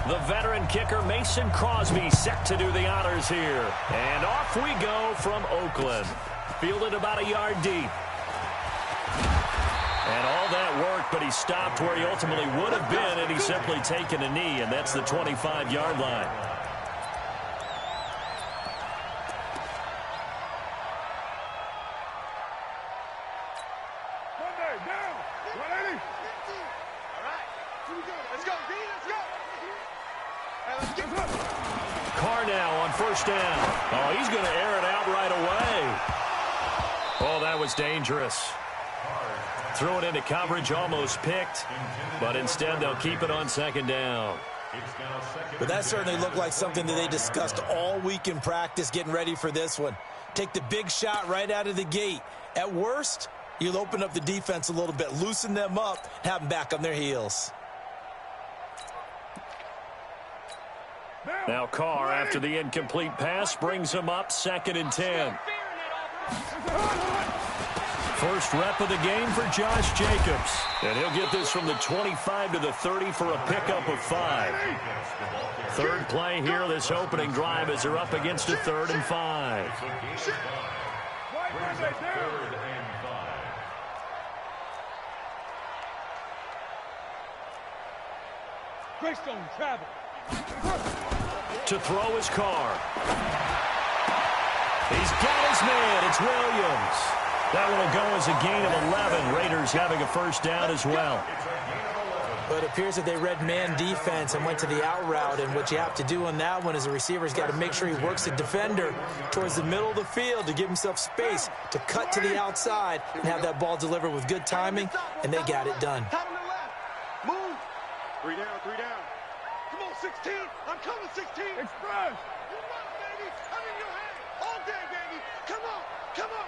The veteran kicker Mason Crosby set to do the honors here. And off we go from Oakland. Fielded about a yard deep. And all that work, but he stopped where he ultimately would have been, and he's simply taken a knee, and that's the 25-yard line. Carr now on first down. Oh, he's going to air it out right away. Oh, that was dangerous. Threw it into coverage, almost picked, but instead they'll keep it on second down. But that certainly looked like something that they discussed all week in practice getting ready for this one. Take the big shot right out of the gate. At worst, you'll open up the defense a little bit, loosen them up, have them back on their heels. Now Carr, after the incomplete pass, brings him up 2nd and 10. First rep of the game for Josh Jacobs. And he'll get this from the 25 to the 30 for a pickup of 5. Third play here, this opening drive, as they're up against a 3rd and 5. Greystone travel. To throw his Carr. He's got his man. It's Williams. That one will go as a gain of 11. Raiders having a first down as well. But it appears that they read man defense and went to the out route. And what you have to do on that one is the receiver's got to make sure he works the defender towards the middle of the field to give himself space to cut to the outside and have that ball delivered with good timing. And they got it done. Move. 3 down, 3 down. Come on, 16. I'm coming, 16. Express. You run, baby. I'm in your hand. All day, baby. Come on. Come on.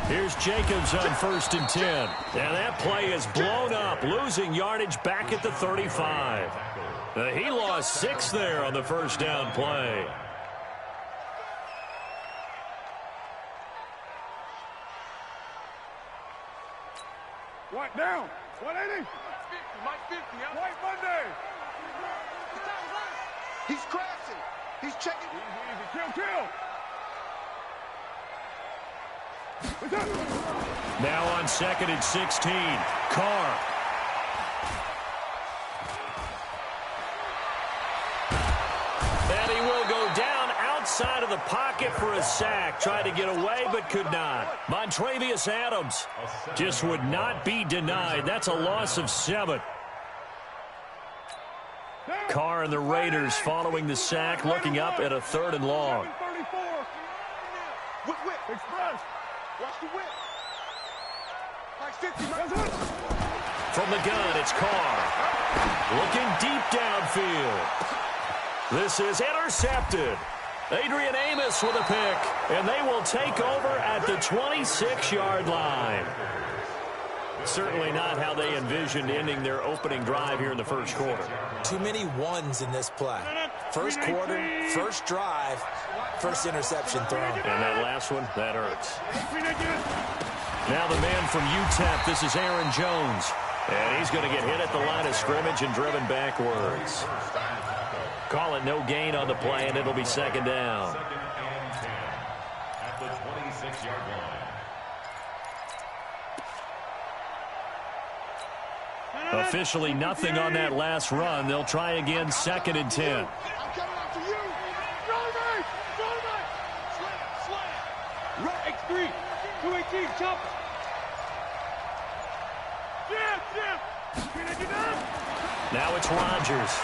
Here's Jacobs on 1st and 10. And that play is blown up, losing yardage back at the 35. He lost 6 there on the first down play. White down. 180. Mike 50. White Monday. He's crashing. He's checking. Easy. Kill. Now on 2nd and 16. Carr. And he will go down outside of the pocket for a sack. Tried to get away but could not. Montravius Adams just would not be denied. That's a loss of 7. Carr and the Raiders following the sack, looking up at a 3rd and long. Whip. Express. Watch the whip. From the gun, it's Carr. Looking deep downfield. This is intercepted. Adrian Amos with a pick, and they will take over at the 26-yard line. Certainly not how they envisioned ending their opening drive here in the first quarter. Too many ones in this play. First quarter, first drive, first interception thrown. And that last one, that hurts. Now the man from UTEP, this is Aaron Jones. And he's going to get hit at the line of scrimmage and driven backwards. Call it no gain on the play, and it'll be 2nd down. At the 26-yard line. Officially nothing on that last run. They'll try again, 2nd and 10. I'm coming after you. Slam. X3. 218. Chop. Now it's Rodgers.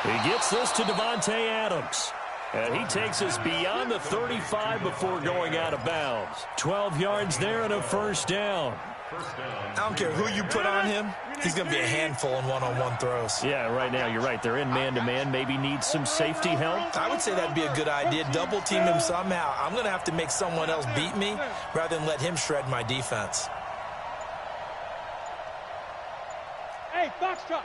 He gets this to Devontae Adams. And he takes us beyond the 35 before going out of bounds. 12 yards there and a first down. I don't care who you put on him. He's going to be a handful in one-on-one throws. Yeah, right now you're right. They're in man-to-man. Maybe needs some safety help. I would say that'd be a good idea. Double team him somehow. I'm going to have to make someone else beat me rather than let him shred my defense. Hey, box drop.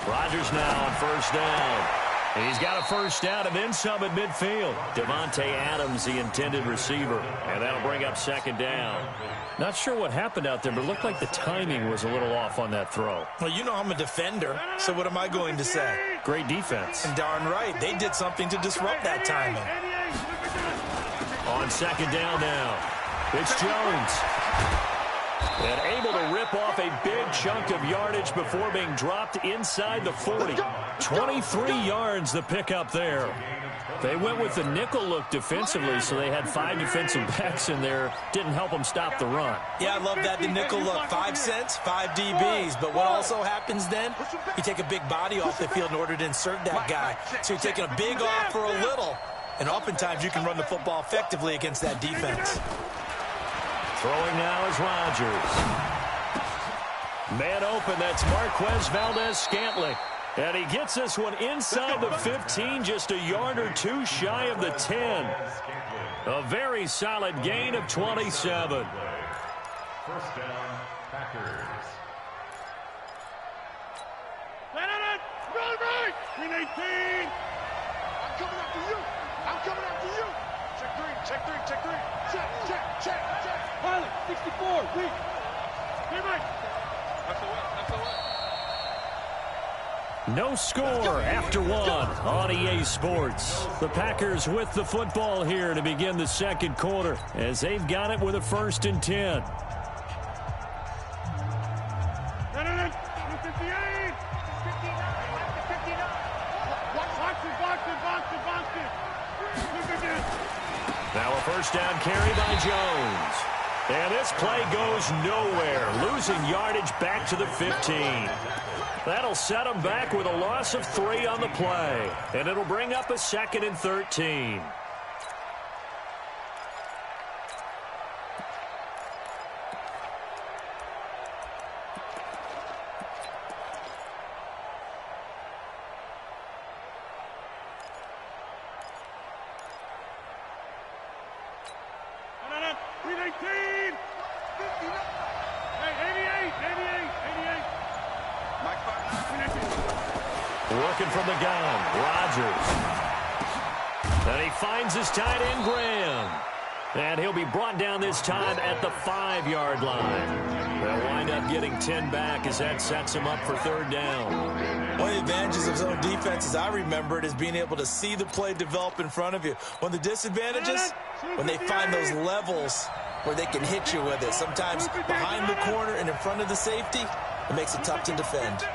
Rodgers now on first down. He's got a first down and then some at midfield. Devontae Adams, the intended receiver. And that'll bring up second down. Not sure what happened out there, but it looked like the timing was a little off on that throw. Well, you know I'm a defender, so what am I going to say? Great defense. And darn right, they did something to disrupt that timing. On second down now, it's Jones. And able to rip off a big chunk of yardage before being dropped inside the 40. 23 yards the pickup there. They went with the nickel look defensively, so they had 5 defensive backs in there. Didn't help them stop the run. Yeah, I love that, the nickel look. 5 cents, 5 DBs. But what also happens then? You take a big body off the field in order to insert that guy. So you're taking a big off for a little. And oftentimes you can run the football effectively against that defense. Throwing now is Rodgers. Man open, that's Marquez Valdez-Scantling. And he gets this one inside the 15, just a yard or two shy of the 10. A very solid gain of 27. First down, Packers. Run right! Green 18! I'm coming after you! I'm coming after you! Check three! Check! Pilot, 64, weak! Hey, Mike! That's the way. No score after one on EA Sports. The Packers with the football here to begin the second quarter as they've got it with a 1st and 10. Now a first down carry by Jones. And this play goes nowhere, losing yardage back to the 15. That'll set them back with a loss of 3 on the play. And it'll bring up a 2nd and 13. Working from the gun, Rodgers. And he finds his tight end, Graham. And he'll be brought down this time at the 5-yard line. They'll wind up getting 10 back as that sets him up for 3rd down. One of the advantages of zone defense, as I remember it, is being able to see the play develop in front of you. One of the disadvantages, when they find those levels where they can hit you with it. Sometimes behind the corner and in front of the safety, it makes it tough to defend.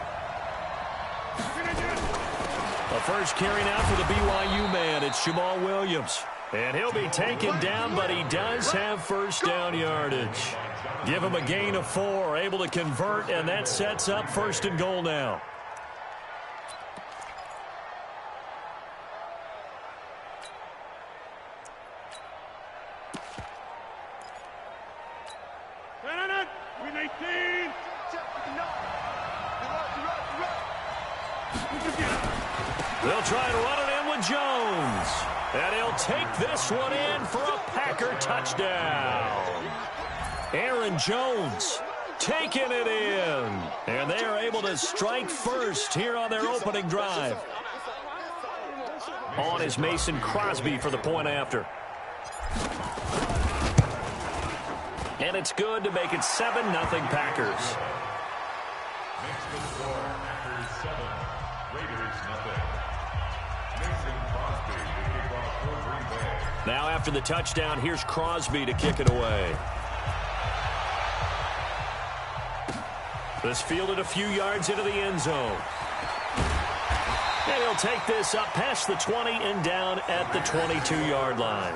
The first carry now for the BYU man. It's Jamal Williams. And he'll be taken down, but he does have first down yardage. Give him a gain of 4, able to convert, and that sets up 1st and goal now. They'll try to run it in with Jones. And he'll take this one in for a Packer touchdown. Aaron Jones taking it in. And they are able to strike first here on their opening drive. On is Mason Crosby for the point after. And it's good to make it 7-0 Packers. Makes the score Packers 7, Raiders nothing. Mason Crosby to kick off for Green Bay. Now after the touchdown, here's Crosby to kick it away. This fielded a few yards into the end zone. And he'll take this up past the 20 and down at the 22-yard line.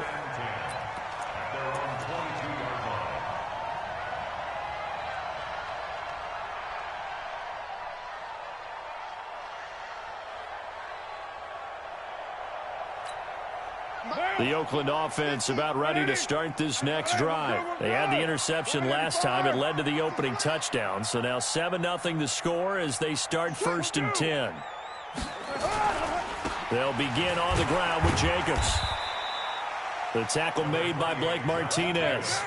The Oakland offense about ready to start this next drive. They had the interception last time. It led to the opening touchdown. So now 7-0 the score as they start 1st and 10. They'll begin on the ground with Jacobs. The tackle made by Blake Martinez.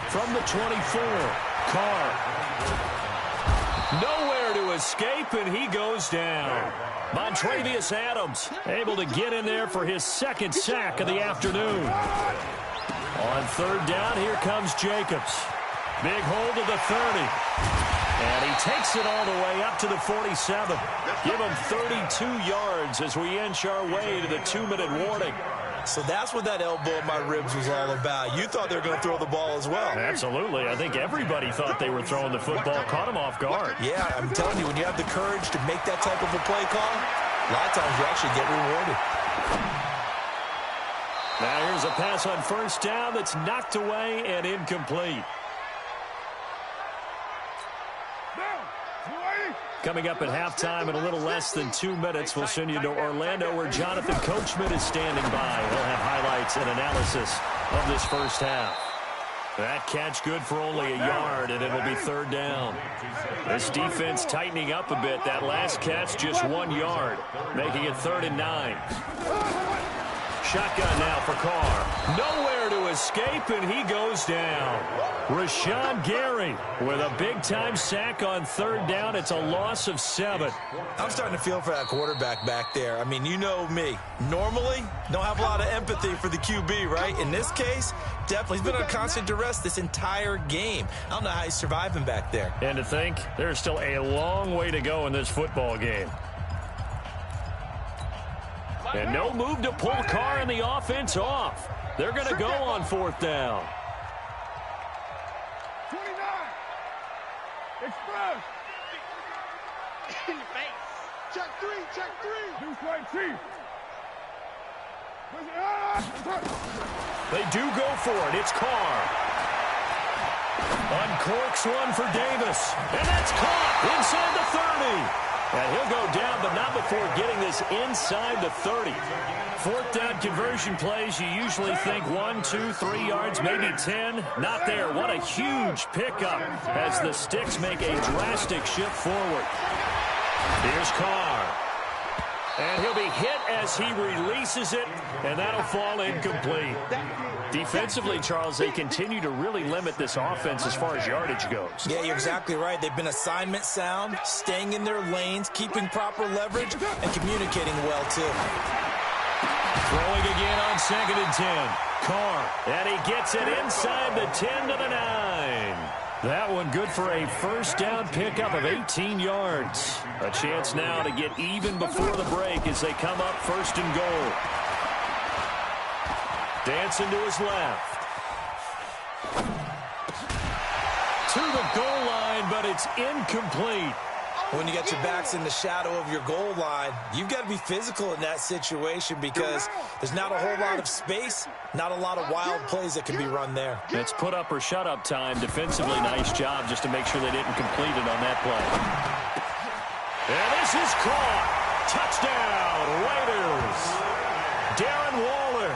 From the 24, Carr. Nowhere to escape, and he goes down. Montravius Adams able to get in there for his second sack of the afternoon. On third down, here comes Jacobs. Big hold to the 30. And he takes it all the way up to the 47. Give him 32 yards as we inch our way to the 2-minute warning. So that's what that elbow in my ribs was all about. You thought they were going to throw the ball as well. Absolutely. I think everybody thought they were throwing the football. Caught him off guard. Yeah, I'm telling you, when you have the courage to make that type of a play call, a lot of times you actually get rewarded. Now here's a pass on first down that's knocked away and incomplete. Coming up at halftime in a little less than 2 minutes, we'll send you to Orlando where Jonathan Coachman is standing by. He'll have highlights and analysis of this first half. That catch good for only a yard, and it'll be third down. This defense tightening up a bit. That last catch just 1 yard, making it 3rd and 9. Shotgun now for Carr. Nowhere to escape, and he goes down. Rashawn Gary with a big-time sack on third down. It's a loss of 7. I'm starting to feel for that quarterback back there. I mean, you know me. Normally, don't have a lot of empathy for the QB, right? In this case, definitely. He's been on constant duress this entire game. I don't know how he's surviving back there. And to think, there's still a long way to go in this football game. And no move to pull Carr and the offense off. They're going to go on 4th down. 29. Express. In the face. Check 3, check 3. Deuce right, Chief. They do go for it. It's Carr. Uncorks one for Davis. And that's caught inside the 30. And he'll go down, but not before getting this inside the 30. 4th down conversion plays, you usually think 1, 2, 3 yards, maybe 10. Not there. What a huge pickup as the Sticks make a drastic shift forward. Here's Carr. And he'll be hit as he releases it, and that'll fall incomplete. Defensively, Charles, they continue to really limit this offense as far as yardage goes. Yeah, you're exactly right. They've been assignment sound, staying in their lanes, keeping proper leverage, and communicating well, too. Throwing again on 2nd and 10. Carr, and he gets it inside the 10 to the 9. That one good for a first down pickup of 18 yards. A chance now to get even before the break as they come up 1st and goal. Dancing to his left. To the goal line, but it's incomplete. When you got your backs in the shadow of your goal line, you've got to be physical in that situation because there's not a whole lot of space, not a lot of wild plays that can be run there. It's put up or shut up time. Defensively, nice job just to make sure they didn't complete it on that play. And this is caught. Touchdown, Raiders. Darren Waller,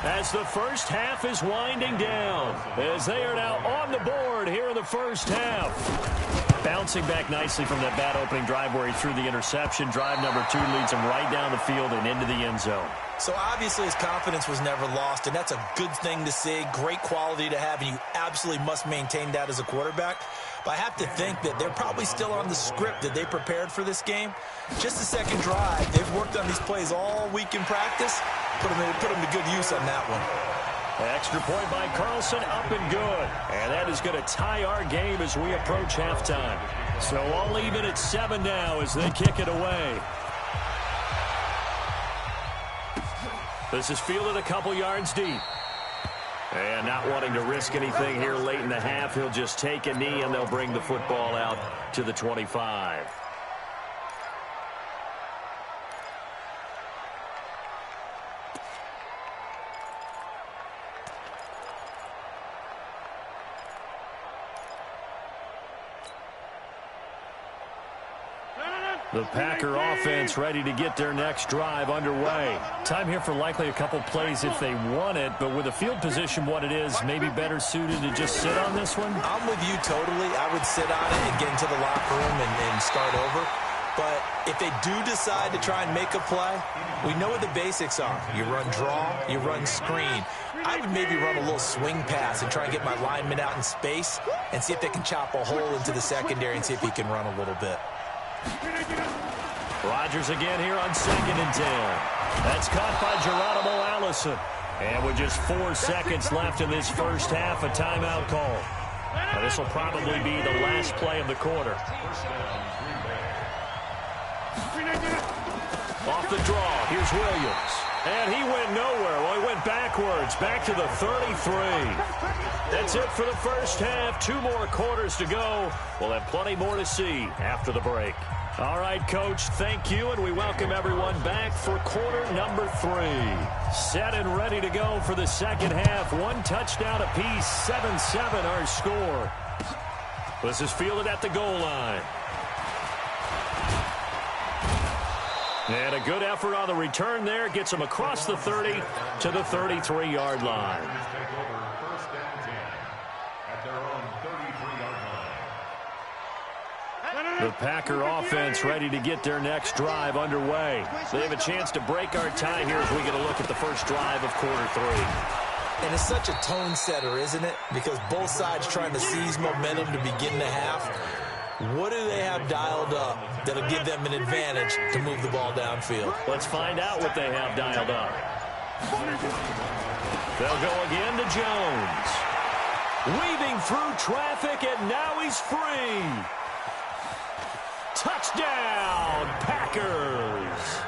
as the first half is winding down, as they are now on the board here in the first half. Bouncing back nicely from that bad opening drive where he threw the interception. Drive number 2 leads him right down the field and into the end zone. So obviously his confidence was never lost, and that's a good thing to see. Great quality to have, and you absolutely must maintain that as a quarterback. But I have to think that they're probably still on the script that they prepared for this game. Just the second drive, they've worked on these plays all week in practice. Put them to good use on that one. Extra point by Carlson, up and good. And that is going to tie our game as we approach halftime. So all even at 7 now as they kick it away. This is fielded a couple yards deep. And not wanting to risk anything here late in the half, he'll just take a knee and they'll bring the football out to the 25. The Packer offense ready to get their next drive underway. Time here for likely a couple plays if they want it, but with the field position what it is, maybe better suited to just sit on this one? I'm with you totally. I would sit on it and get into the locker room and start over. But if they do decide to try and make a play, we know what the basics are. You run draw, you run screen. I would maybe run a little swing pass and try and get my lineman out in space and see if they can chop a hole into the secondary and see if he can run a little bit. Rodgers again here on 2nd and 10. That's caught by Geronimo Allison. And with just 4 seconds left in this first half, a timeout call. Now, this will probably be the last play of the quarter. Off the draw, here's Williams. And he went nowhere. Well, he went backwards, back to the 33. That's it for the first half. 2 more quarters to go. We'll have plenty more to see after the break. All right, Coach, thank you, and we welcome everyone back for quarter number 3. Set and ready to go for the second half. 1 touchdown apiece, 7-7 our score. This is fielded at the goal line. And a good effort on the return there. Gets him across the 30 to the 33-yard line. The Packer offense ready to get their next drive underway. They have a chance to break our tie here as we get a look at the first drive of quarter 3. And it's such a tone setter, isn't it? Because both sides trying to seize momentum to begin the half. What do they have dialed up that'll give them an advantage to move the ball downfield? Let's find out what they have dialed up. They'll go again to Jones. Weaving through traffic, and now he's free. Touchdown, Packers.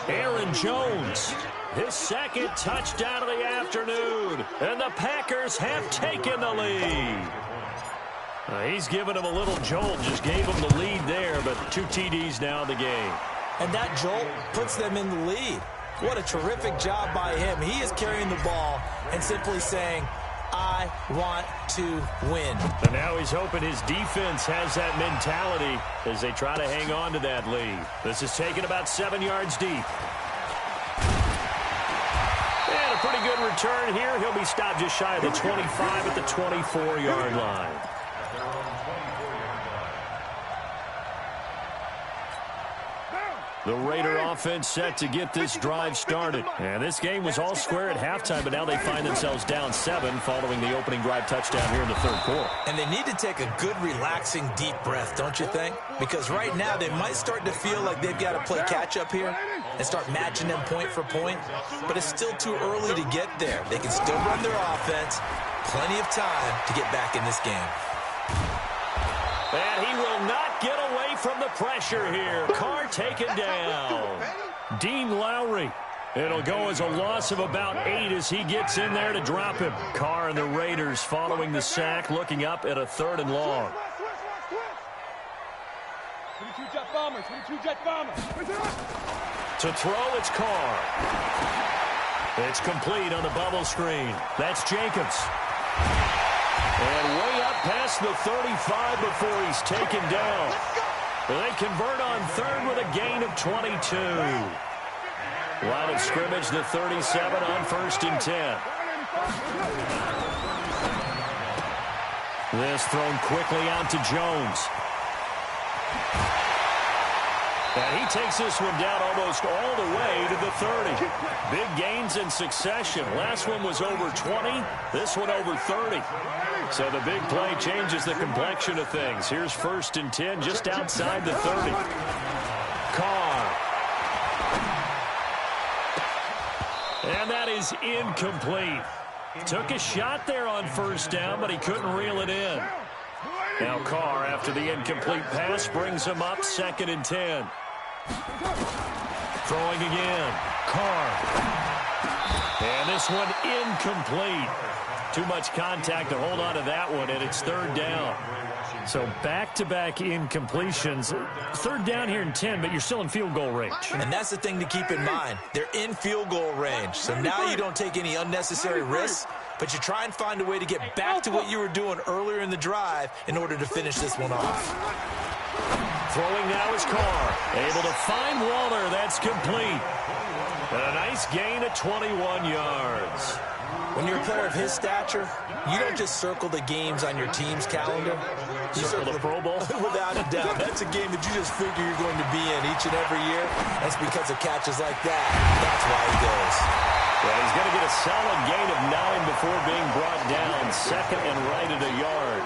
Aaron Jones, his 2nd touchdown of the afternoon, and the Packers have taken the lead. He's given him a little jolt, just gave him the lead there, but 2 TDs now in the game. And that jolt puts them in the lead. What a terrific job by him. He is carrying the ball and simply saying, I want to win. And now he's hoping his defense has that mentality as they try to hang on to that lead. This is taken about 7 yards deep. And a pretty good return here. He'll be stopped just shy of the 25 at the 24-yard line. The Raider offense set to get this drive started. And this game was all square at halftime, but now they find themselves down 7 following the opening drive touchdown here in the 3rd quarter. And they need to take a good, relaxing, deep breath, don't you think? Because right now they might start to feel like they've got to play catch-up here and start matching them point for point. But it's still too early to get there. They can still run their offense. Plenty of time to get back in this game. And he will not get away from the pressure here. Carr taken down. Dean Lowry. It'll go as a loss of about 8 as he gets in there to drop him. Carr and the Raiders following the sack, looking up at a 3rd and long. 22 Jet Bombers, 22 Jet Bombers. To throw, it's Carr. It's complete on the bubble screen. That's Jacobs. And way up past the 35 before he's taken down. They convert on 3rd with a gain of 22. Line of scrimmage, the 37 on 1st and 10. This thrown quickly out to Jones. And he takes this one down almost all the way to the 30. Big gains in succession. Last one was over 20. This one over 30. So the big play changes the complexion of things. Here's 1st and 10 just outside the 30. Carr. And that is incomplete. Took a shot there on 1st down, but he couldn't reel it in. Now Carr, after the incomplete pass, brings him up 2nd and 10. Throwing again. Carr. And this one incomplete. Too much contact to hold on to that one, and it's 3rd down. So back-to-back incompletions. 3rd down here in 10, but you're still in field goal range. And that's the thing to keep in mind. They're in field goal range. So now you don't take any unnecessary risks, but you try and find a way to get back to what you were doing earlier in the drive in order to finish this one off. Throwing now is Carr. Able to find Waller. That's complete. And a nice gain of 21 yards. When you're a player of his stature, you don't just circle the games on your team's calendar. You circle the Pro Bowl? Without a doubt. That's a game that you just figure you're going to be in each and every year. That's because of catches like that. That's why he goes. Well, he's going to get a solid gain of 9 before being brought down. Second and right at a yard.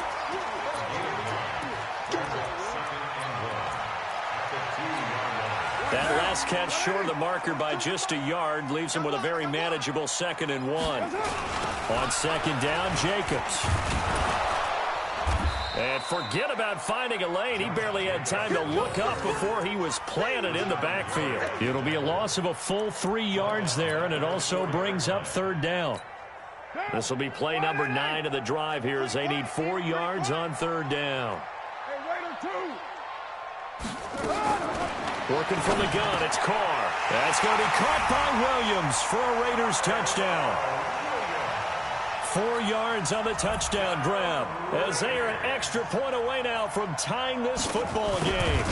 That last catch short of the marker by just a yard leaves him with a very manageable 2nd and 1. On 2nd down, Jacobs. And forget about finding a lane. He barely had time to look up before he was planted in the backfield. It'll be a loss of a full 3 yards there, and it also brings up 3rd down. This will be play number 9 of the drive here as they need 4 yards on 3rd down. Working from the gun, it's Carr. That's going to be caught by Williams for a Raiders touchdown. 4 yards on the touchdown grab as they are an extra point away now from tying this football game.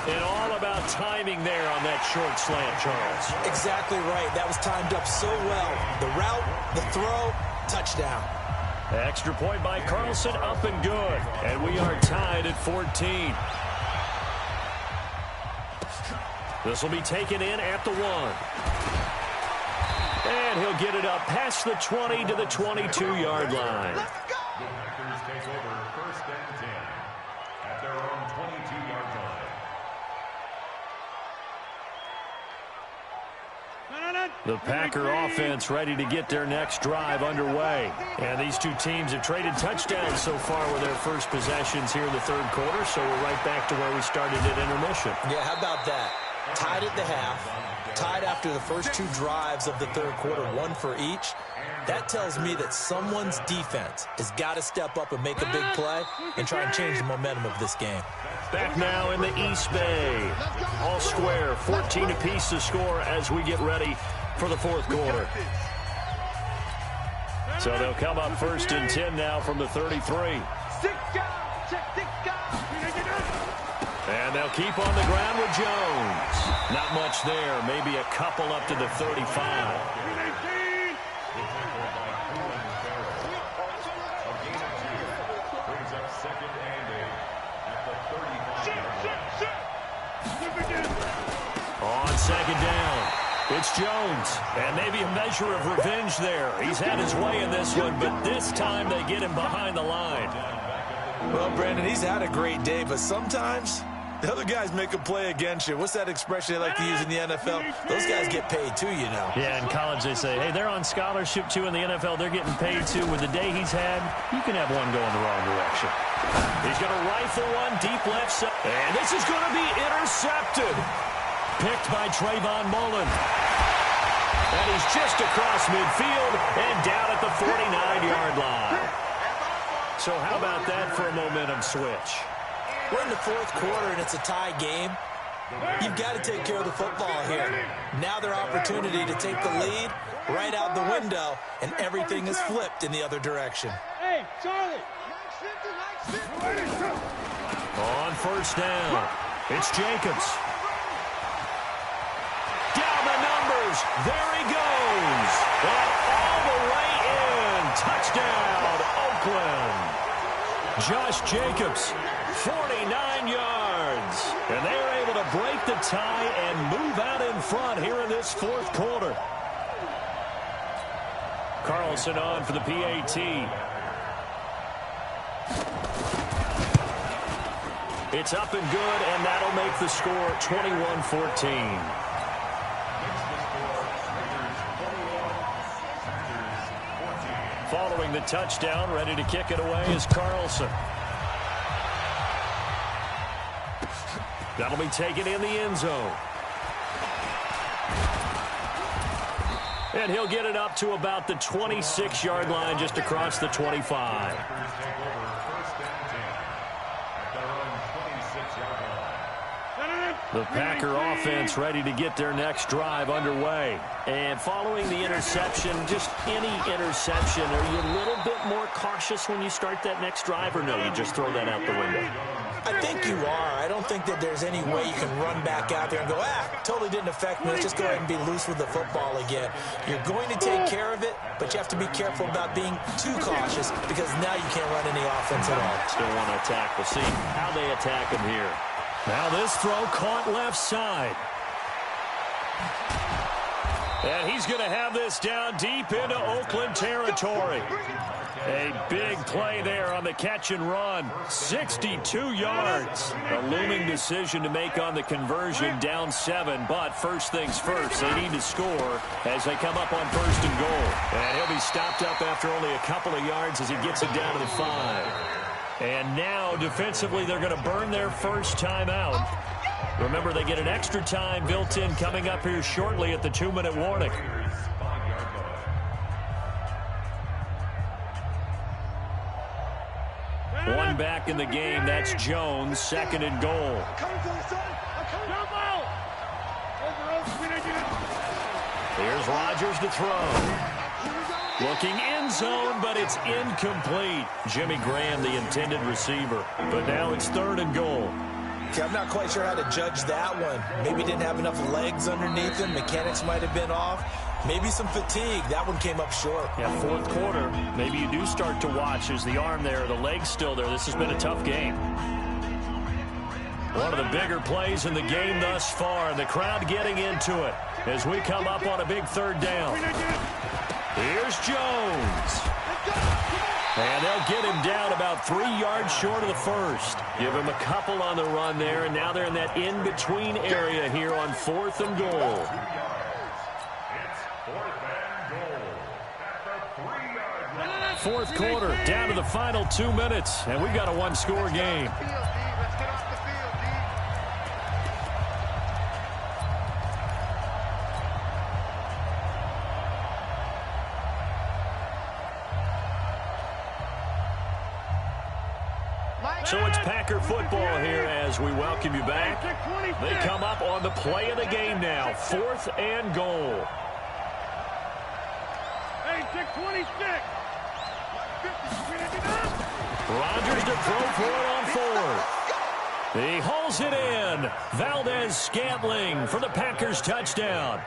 And all about timing there on that short slant, Charles. Exactly right. That was timed up so well. The route, the throw, touchdown. Extra point by Carlson, up and good. And we are tied at 14. This will be taken in at the 1. And he'll get it up past the 20 to the 22-yard line. The Packers take over 1st and 10 at their own 22-yard line. The Packer offense ready to get their next drive underway. And these two teams have traded touchdowns so far with their first possessions here in the 3rd quarter, so we're right back to where we started at intermission. Yeah, how about that? Tied at the half, tied after the first 2 drives of the 3rd quarter, 1 for each. That tells me that someone's defense has got to step up and make a big play and try and change the momentum of this game. Back now in the East Bay. All square, 14 apiece to score as we get ready for the 4th quarter. So they'll come up 1st and 10 now from the 33. And they'll keep on the ground with Jones. Not much there. Maybe a couple up to the 35. On 2nd down, it's Jones. And maybe a measure of revenge there. He's had his way in this one, but this time they get him behind the line. Well, Brandon, he's had a great day, but sometimes the other guys make a play against you. What's that expression they like to use in the NFL? Those guys get paid too, you know. Yeah, in college they say, hey, they're on scholarship too. In the NFL, they're getting paid too. With the day he's had, you can have one going the wrong direction. He's going to rifle one deep left side. And this is going to be intercepted. Picked by Trayvon Mullen. And he's just across midfield and down at the 49-yard line. So how about that for a momentum switch? We're in the 4th quarter, and it's a tie game. You've got to take care of the football here. Now their opportunity to take the lead right out the window, and everything is flipped in the other direction. Hey, Charlie. On 1st down, it's Jacobs. Down the numbers. There he goes. And all the way in. Touchdown, Oakland. Josh Jacobs, 49 yards. And they are able to break the tie and move out in front here in this 4th quarter. Carlson on for the PAT. It's up and good, and that'll make the score 21-14. Following the touchdown, ready to kick it away is Carlson. That'll be taken in the end zone. And he'll get it up to about the 26-yard line, just across the 25. The Packer offense ready to get their next drive underway. And following the interception, just any interception, are you a little bit more cautious when you start that next drive, or no, you just throw that out the window? I think you are. I don't think that there's any way you can run back out there and go, totally didn't affect me. Let's just go ahead and be loose with the football again. You're going to take care of it, but you have to be careful about being too cautious because now you can't run any offense at all. Still want to attack. We'll see how they attack him here. Now this throw caught left side. And he's going to have this down deep into Oakland territory. A big play there on the catch and run. 62 yards. A looming decision to make on the conversion, down 7. But first things first, they need to score as they come up on 1st and goal. And he'll be stopped up after only a couple of yards as he gets it down to the 5. And now, defensively, they're going to burn their first time out. Remember, they get an extra time built in coming up here shortly at the 2-minute warning. One back in the game. That's Jones, 2nd and goal. Here's Rodgers to throw. Looking end zone, but it's incomplete. Jimmy Graham, the intended receiver. But now it's 3rd and goal. Okay, I'm not quite sure how to judge that one. Maybe didn't have enough legs underneath him. Mechanics might have been off. Maybe some fatigue. That one came up short. Yeah, 4th quarter. Maybe you do start to watch as the arm there, the leg's still there. This has been a tough game. One of the bigger plays in the game thus far. The crowd getting into it as we come up on a big 3rd down. Here's Jones. And they'll get him down about 3 yards short of the 1st. Give him a couple on the run there, and now they're in that in-between area here on 4th and goal. Fourth quarter, down to the final 2 minutes, and we've got a 1-score game. So it's Packer football here as we welcome you back. They come up on the play of the game now, 4th and goal. Rodgers to throw for it on 4th. He hauls it in. Valdez-Scantling for the Packers touchdown.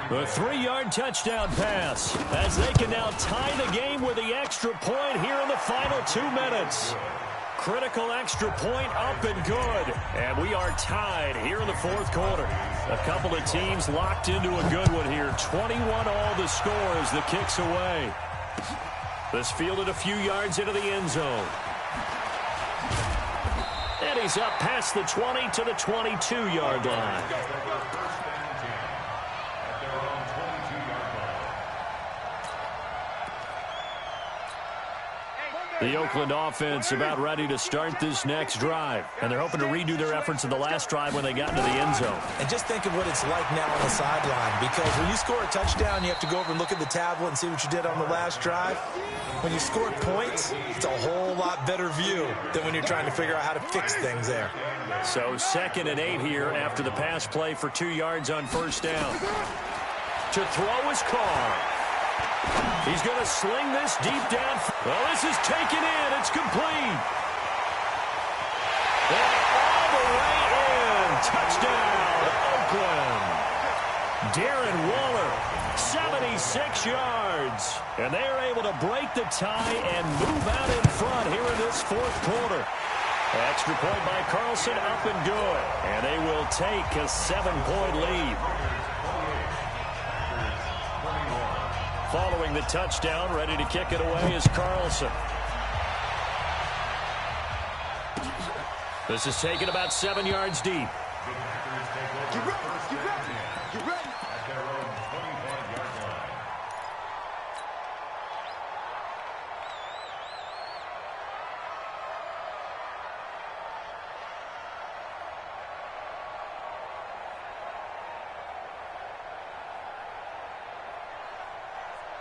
The 3-yard touchdown pass as they can now tie the game with the extra point here in the final 2 minutes. Critical extra point up and good. And we are tied here in the 4th quarter. A couple of teams locked into a good one here. 21 all the score as the kick's away. This fielded a few yards into the end zone. And he's up past the 20 to the 22-yard line. The Oakland offense about ready to start this next drive. And they're hoping to redo their efforts in the last drive when they got into the end zone. And just think of what it's like now on the sideline. Because when you score a touchdown, you have to go over and look at the tablet and see what you did on the last drive. When you scored points, it's a whole lot better view than when you're trying to figure out how to fix things there. So 2nd and 8 here after the pass play for 2 yards on 1st down. To throw is Carr. He's going to sling this deep down. Well, this is taken in. It's complete. And all the way in. Touchdown, Oakland. Darren Waller, 76 yards. And they are able to break the tie and move out in front here in this 4th quarter. Extra point by Carlson, up and good. And they will take a 7-point lead. Following the touchdown, ready to kick it away is Carlson. This is taken about 7 yards deep.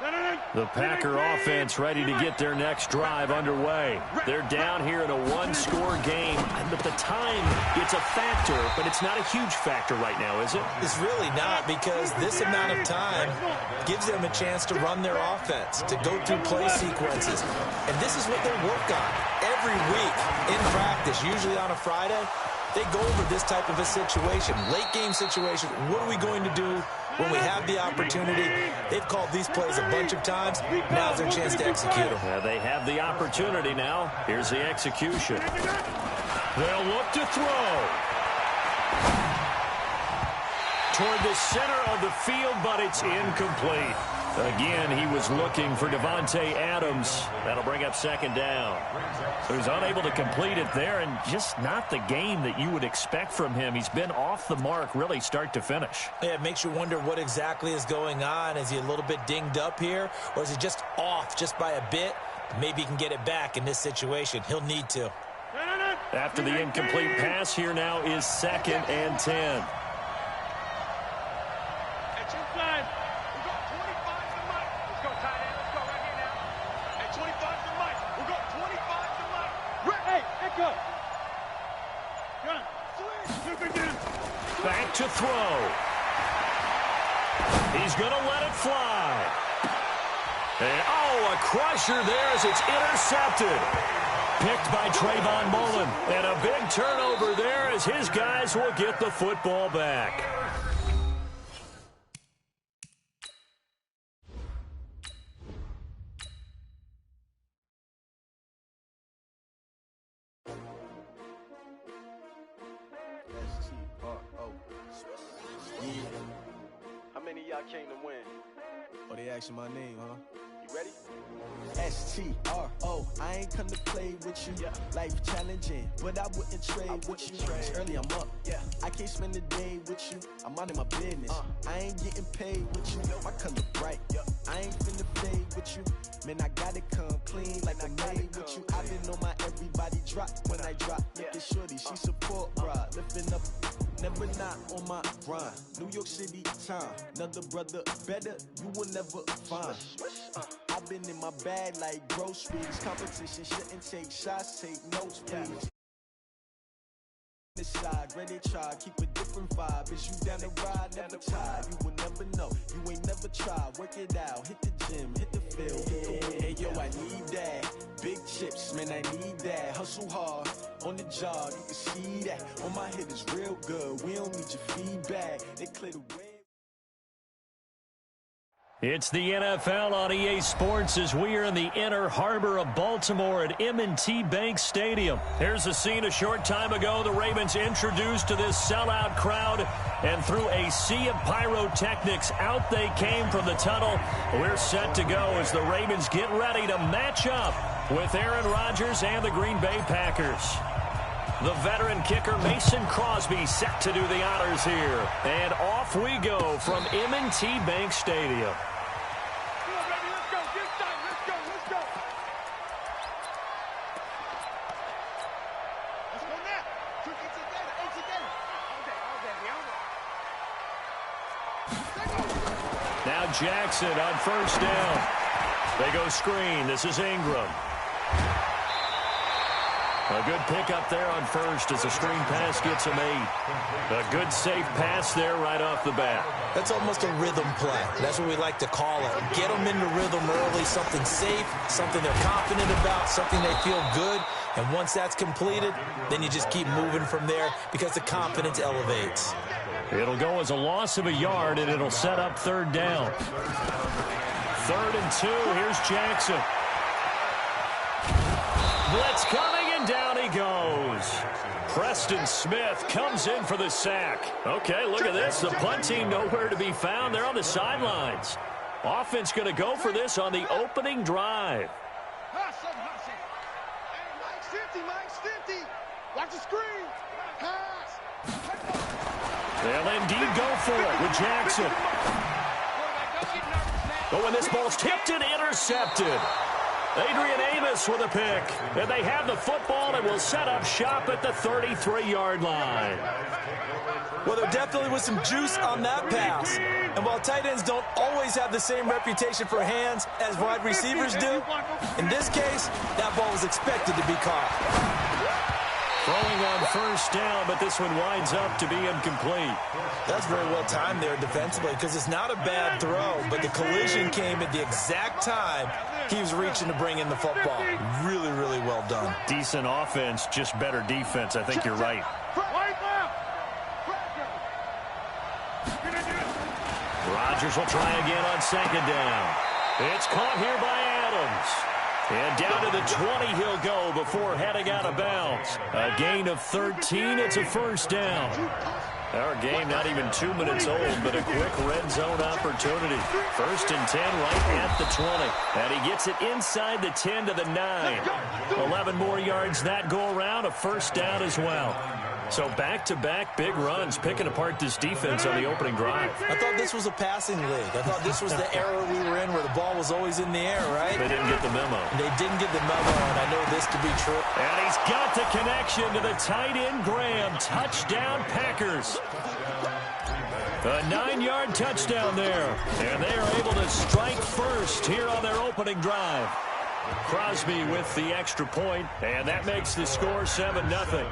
No. The Packer offense ready to get their next drive underway. They're down here in a one-score game, but the time, it's a factor, but it's not a huge factor right now, is it? It's really not, because this amount of time gives them a chance to run their offense, to go through play sequences. And this is what they work on every week in practice, usually on a Friday. They go over this type of a situation, late game situation. What are we going to do when we have the opportunity? They've called these plays a bunch of times. Now's their chance to execute them. They have the opportunity now. Here's the execution. They'll look to throw. Toward the center of the field, but it's incomplete. Again, he was looking for Devontae Adams. That'll bring up second down. So he's unable to complete it there, and just not the game that you would expect from him. He's been off the mark, really, start to finish. Yeah, it makes you wonder what exactly is going on. Is he a little bit dinged up here, or is he just off just by a bit? Maybe he can get it back in this situation. He'll need to. After the incomplete pass, here now is 2nd and 10. Back to throw. He's going to let it fly. And, a crusher there as it's intercepted. Picked by Trayvon Mullen. And a big turnover there as his guys will get the football back. Came to win. Oh, they asking my name, huh? You ready? S-T-R-O. I ain't come to play with you. Yeah. Life challenging, but I wouldn't trade with you. It's early, I'm up. Yeah. I can't spend the day with you. I'm out of my business. I ain't getting paid with you. My color bright. I ain't finna fade with you. Man, I gotta come clean like I made with you. I've been on my everybody drop when I drop. Look at shorty, she support bra. Lifting up, never not on my grind. New York City time. Another brother better, you will never find. I've been in my bag like groceries. Competition shouldn't take shots, take notes, please. This side, ready to try, keep a different vibe. Is you down the ride, never tired. You will never know, you ain't never tried. Work it out, hit the gym, hit the field, hit the win. Hey yo, I need that. Big chips, man, I need that. Hustle hard, on the job, you can see that. On my head is real good, we don't need your feedback. They clear the way. It's the NFL on EA Sports as we are in the inner harbor of Baltimore at M&T Bank Stadium. Here's a scene a short time ago. The Ravens introduced to this sellout crowd, and through a sea of pyrotechnics, out they came from the tunnel. We're set to go as the Ravens get ready to match up with Aaron Rodgers and the Green Bay Packers. The veteran kicker Mason Crosby set to do the honors here. And off we go from M&T Bank Stadium. Now Jackson on first down. They go screen. This is Ingram. A good pickup there on first as the screen pass gets him 8. A good safe pass there right off the bat. That's almost a rhythm play. That's what we like to call it. Get them into rhythm early, something safe, something they're confident about, something they feel good. And once that's completed, then you just keep moving from there because the confidence elevates. It'll go as a loss of a yard, and it'll set up third down. 3rd and 2. Here's Jackson. Blitz coming, and down he goes. Preston Smith comes in for the sack. Okay, look at this. The punt team nowhere to be found. They're on the sidelines. Offense going to go for this on the opening drive. Mike's 50. Watch the screen. Pass. They'll indeed go for it with Jackson. Oh, and this ball's tipped and intercepted. Adrian Amos with a pick. And they have the football and will set up shop at the 33-yard line. Well, there definitely was some juice on that pass. And while tight ends don't always have the same reputation for hands as wide receivers do, in this case, that ball was expected to be caught. Throwing on first down, but this one winds up to be incomplete. That's very well timed there defensively because it's not a bad throw, but the collision came at the exact time he was reaching to bring in the football. Really, really well done. Decent offense, just better defense. I think you're right. Rodgers will try again on second down. It's caught here by Adams. And down to the 20 he'll go before heading out of bounds. A gain of 13. It's a first down. Our game not even 2 minutes old, but a quick red zone opportunity. First and 10 right at the 20. And he gets it inside the 10 to the 9. 11 more yards that go around. A first down as well. So back-to-back big runs, picking apart this defense on the opening drive. I thought this was a passing league. I thought this was the era we were in where the ball was always in the air, right? They didn't get the memo. They didn't get the memo, and I know this to be true. And he's got the connection to the tight end, Graham. Touchdown, Packers. A 9-yard touchdown there. And they are able to strike first here on their opening drive. Crosby with the extra point, and that makes the score 7-0.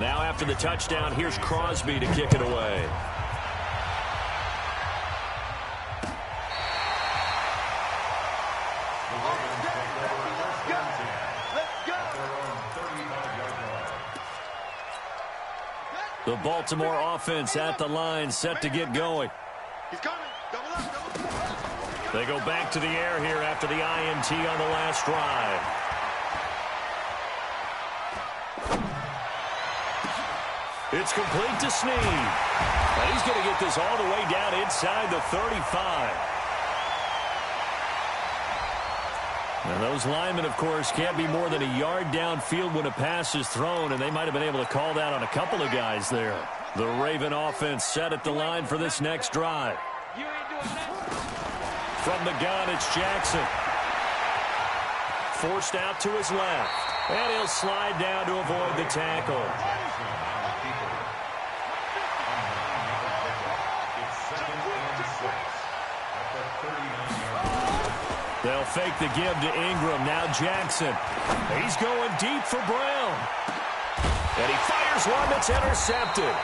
Now after the touchdown, here's Crosby to kick it away. The Baltimore offense at the line, set to get going. They go back to the air here after the INT on the last drive. It's complete to Snead. And he's going to get this all the way down inside the 35. And those linemen, of course, can't be more than a yard downfield when a pass is thrown, and they might have been able to call that on a couple of guys there. The Raven offense set at the line for this next drive. From the gun, it's Jackson. Forced out to his left. And he'll slide down to avoid the tackle. They'll fake the give to Ingram. Now Jackson. He's going deep for Brown. And he fires one that's intercepted.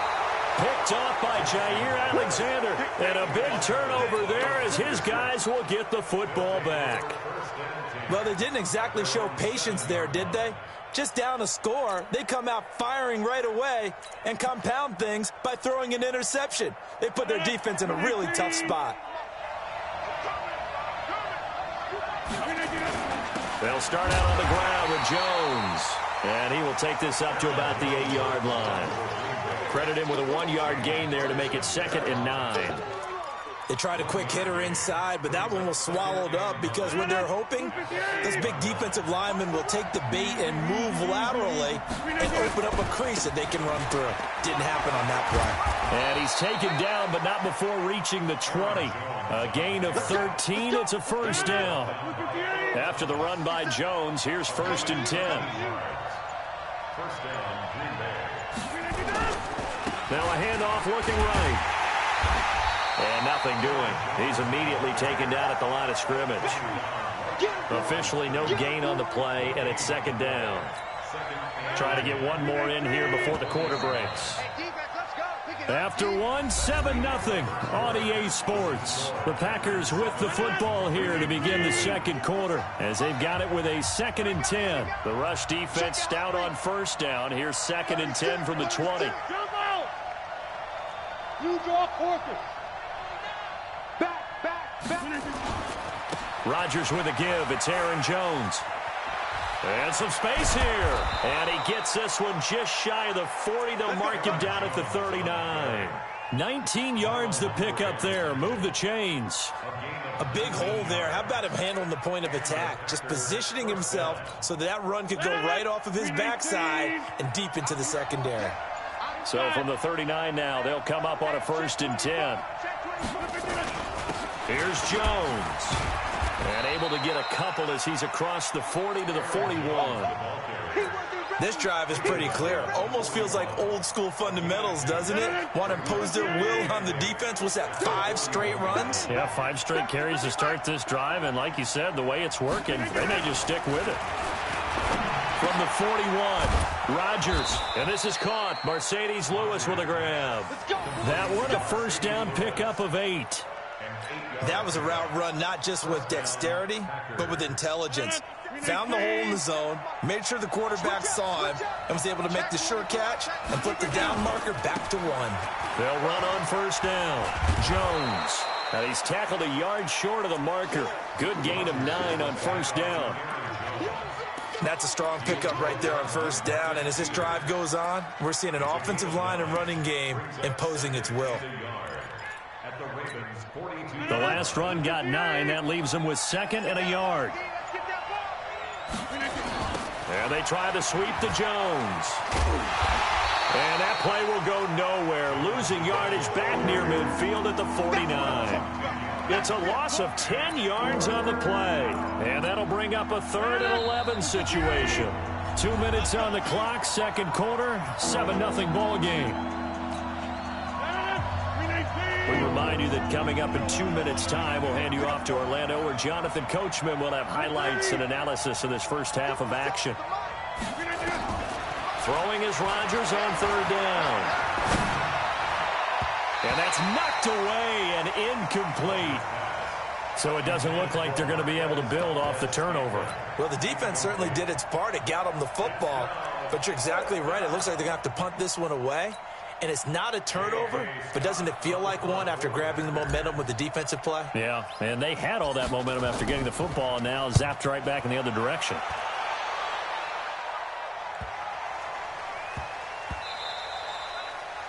Picked off by Jair Alexander. And a big turnover there as his guys will get the football back. Well, they didn't exactly show patience there, did they? Just down a score, they come out firing right away and compound things by throwing an interception. They put their defense in a really tough spot. They'll start out on the ground with Jones. And he will take this up to about the 8-yard line. Credit him with a 1-yard gain there to make it 2nd and 9. They tried a quick hitter inside, but that one was swallowed up because what they're hoping, this big defensive lineman will take the bait and move laterally and open up a crease that they can run through. Didn't happen on that play. And he's taken down, but not before reaching the 20. A gain of 13. It's a first down. After the run by Jones, here's 1st and 10. First down, Green Bay. Now a handoff looking right. And nothing doing. He's immediately taken down at the line of scrimmage. Officially no gain on the play, and it's 2nd down. Trying to get one more in here before the quarter breaks. After one, 7-0 on EA Sports. The Packers with the football here to begin the second quarter as they've got it with a 2nd and 10. The rush defense stout on first down. Here's 2nd and 10 from the 20. You draw focus. Back. Rodgers with a give. It's Aaron Jones. And some space here. And he gets this one just shy of the 40. They'll mark him down at the 39. 19 yards to pick up there. Move the chains. A big hole there. How about him handling the point of attack? Just positioning himself so that run could go right off of his backside and deep into the secondary. So from the 39 now, they'll come up on a 1st and 10. Here's Jones. And able to get a couple as he's across the 40 to the 41. This drive is pretty clear. Almost feels like old-school fundamentals, doesn't it? Want to impose their will on the defense. What's that, 5 straight runs? Yeah, 5 straight carries to start this drive. And like you said, the way it's working, they may just stick with it. From the 41, Rodgers. And this is caught. Mercedes Lewis with a grab. That one a first down pickup of 8. That was a route run not just with dexterity, but with intelligence. Found the hole in the zone, made sure the quarterback saw him, and was able to make the sure catch and put the down marker back to 1. They'll run on first down. Jones. And he's tackled a yard short of the marker. Good gain of 9 on first down. That's a strong pickup right there on first down, and as this drive goes on, we're seeing an offensive line and running game imposing its will. The last run got 9. That leaves them with 2nd and a yard. And they try to sweep to Jones. And that play will go nowhere. Losing yardage back near midfield at the 49. It's a loss of 10 yards on the play. And that'll bring up a 3rd and 11 situation. 2 minutes on the clock, second quarter, 7-0 ball game. We remind you that coming up in 2 minutes' time, we'll hand you off to Orlando, where Jonathan Coachman will have highlights and analysis of this first half of action. Throwing is Rodgers on 3rd down. And that's knocked away and incomplete. So it doesn't look like they're going to be able to build off the turnover. Well, the defense certainly did its part. It got them the football. But you're exactly right. It looks like they're going to have to punt this one away. And it's not a turnover, but doesn't it feel like one after grabbing the momentum with the defensive play? Yeah, and they had all that momentum after getting the football, and now zapped right back in the other direction.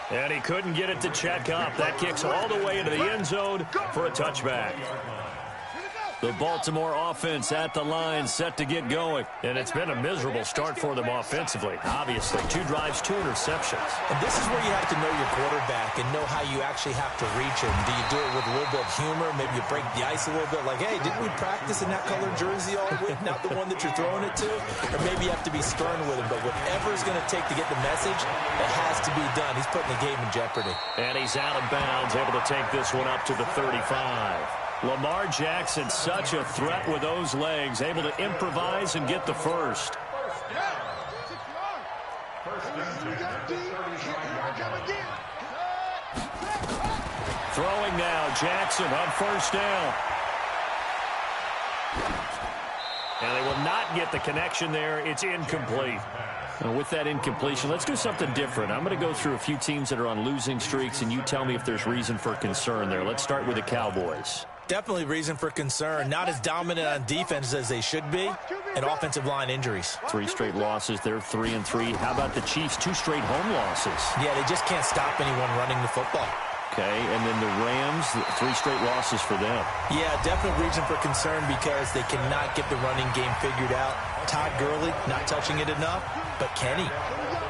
And he couldn't get it to check up. That kicks all the way into the end zone for a touchback. The Baltimore offense at the line, set to get going. And it's been a miserable start for them offensively. Obviously, 2 drives, 2 interceptions. And this is where you have to know your quarterback and know how you actually have to reach him. Do you do it with a little bit of humor? Maybe you break the ice a little bit, like, hey, didn't we practice in that colored jersey all week? Not the one that you're throwing it to? Or maybe you have to be stern with him. But whatever it's going to take to get the message, it has to be done. He's putting the game in jeopardy. And he's out of bounds, able to take this one up to the 35. Lamar Jackson, such a threat with those legs, able to improvise and get the first. Throwing now, Jackson on first down. And they will not get the connection there. It's incomplete. And with that incompletion, let's do something different. I'm going to go through a few teams that are on losing streaks, and you tell me if there's reason for concern there. Let's start with the Cowboys. Definitely reason for concern. Not as dominant on defense as they should be, and offensive line injuries. 3 straight losses. They're 3-3. How about the Chiefs? 2 straight home losses. Yeah, they just can't stop anyone running the football. Okay, and then the Rams, 3 straight losses for them. Yeah, definite reason for concern because they cannot get the running game figured out. Todd Gurley not touching it enough, but Kenny.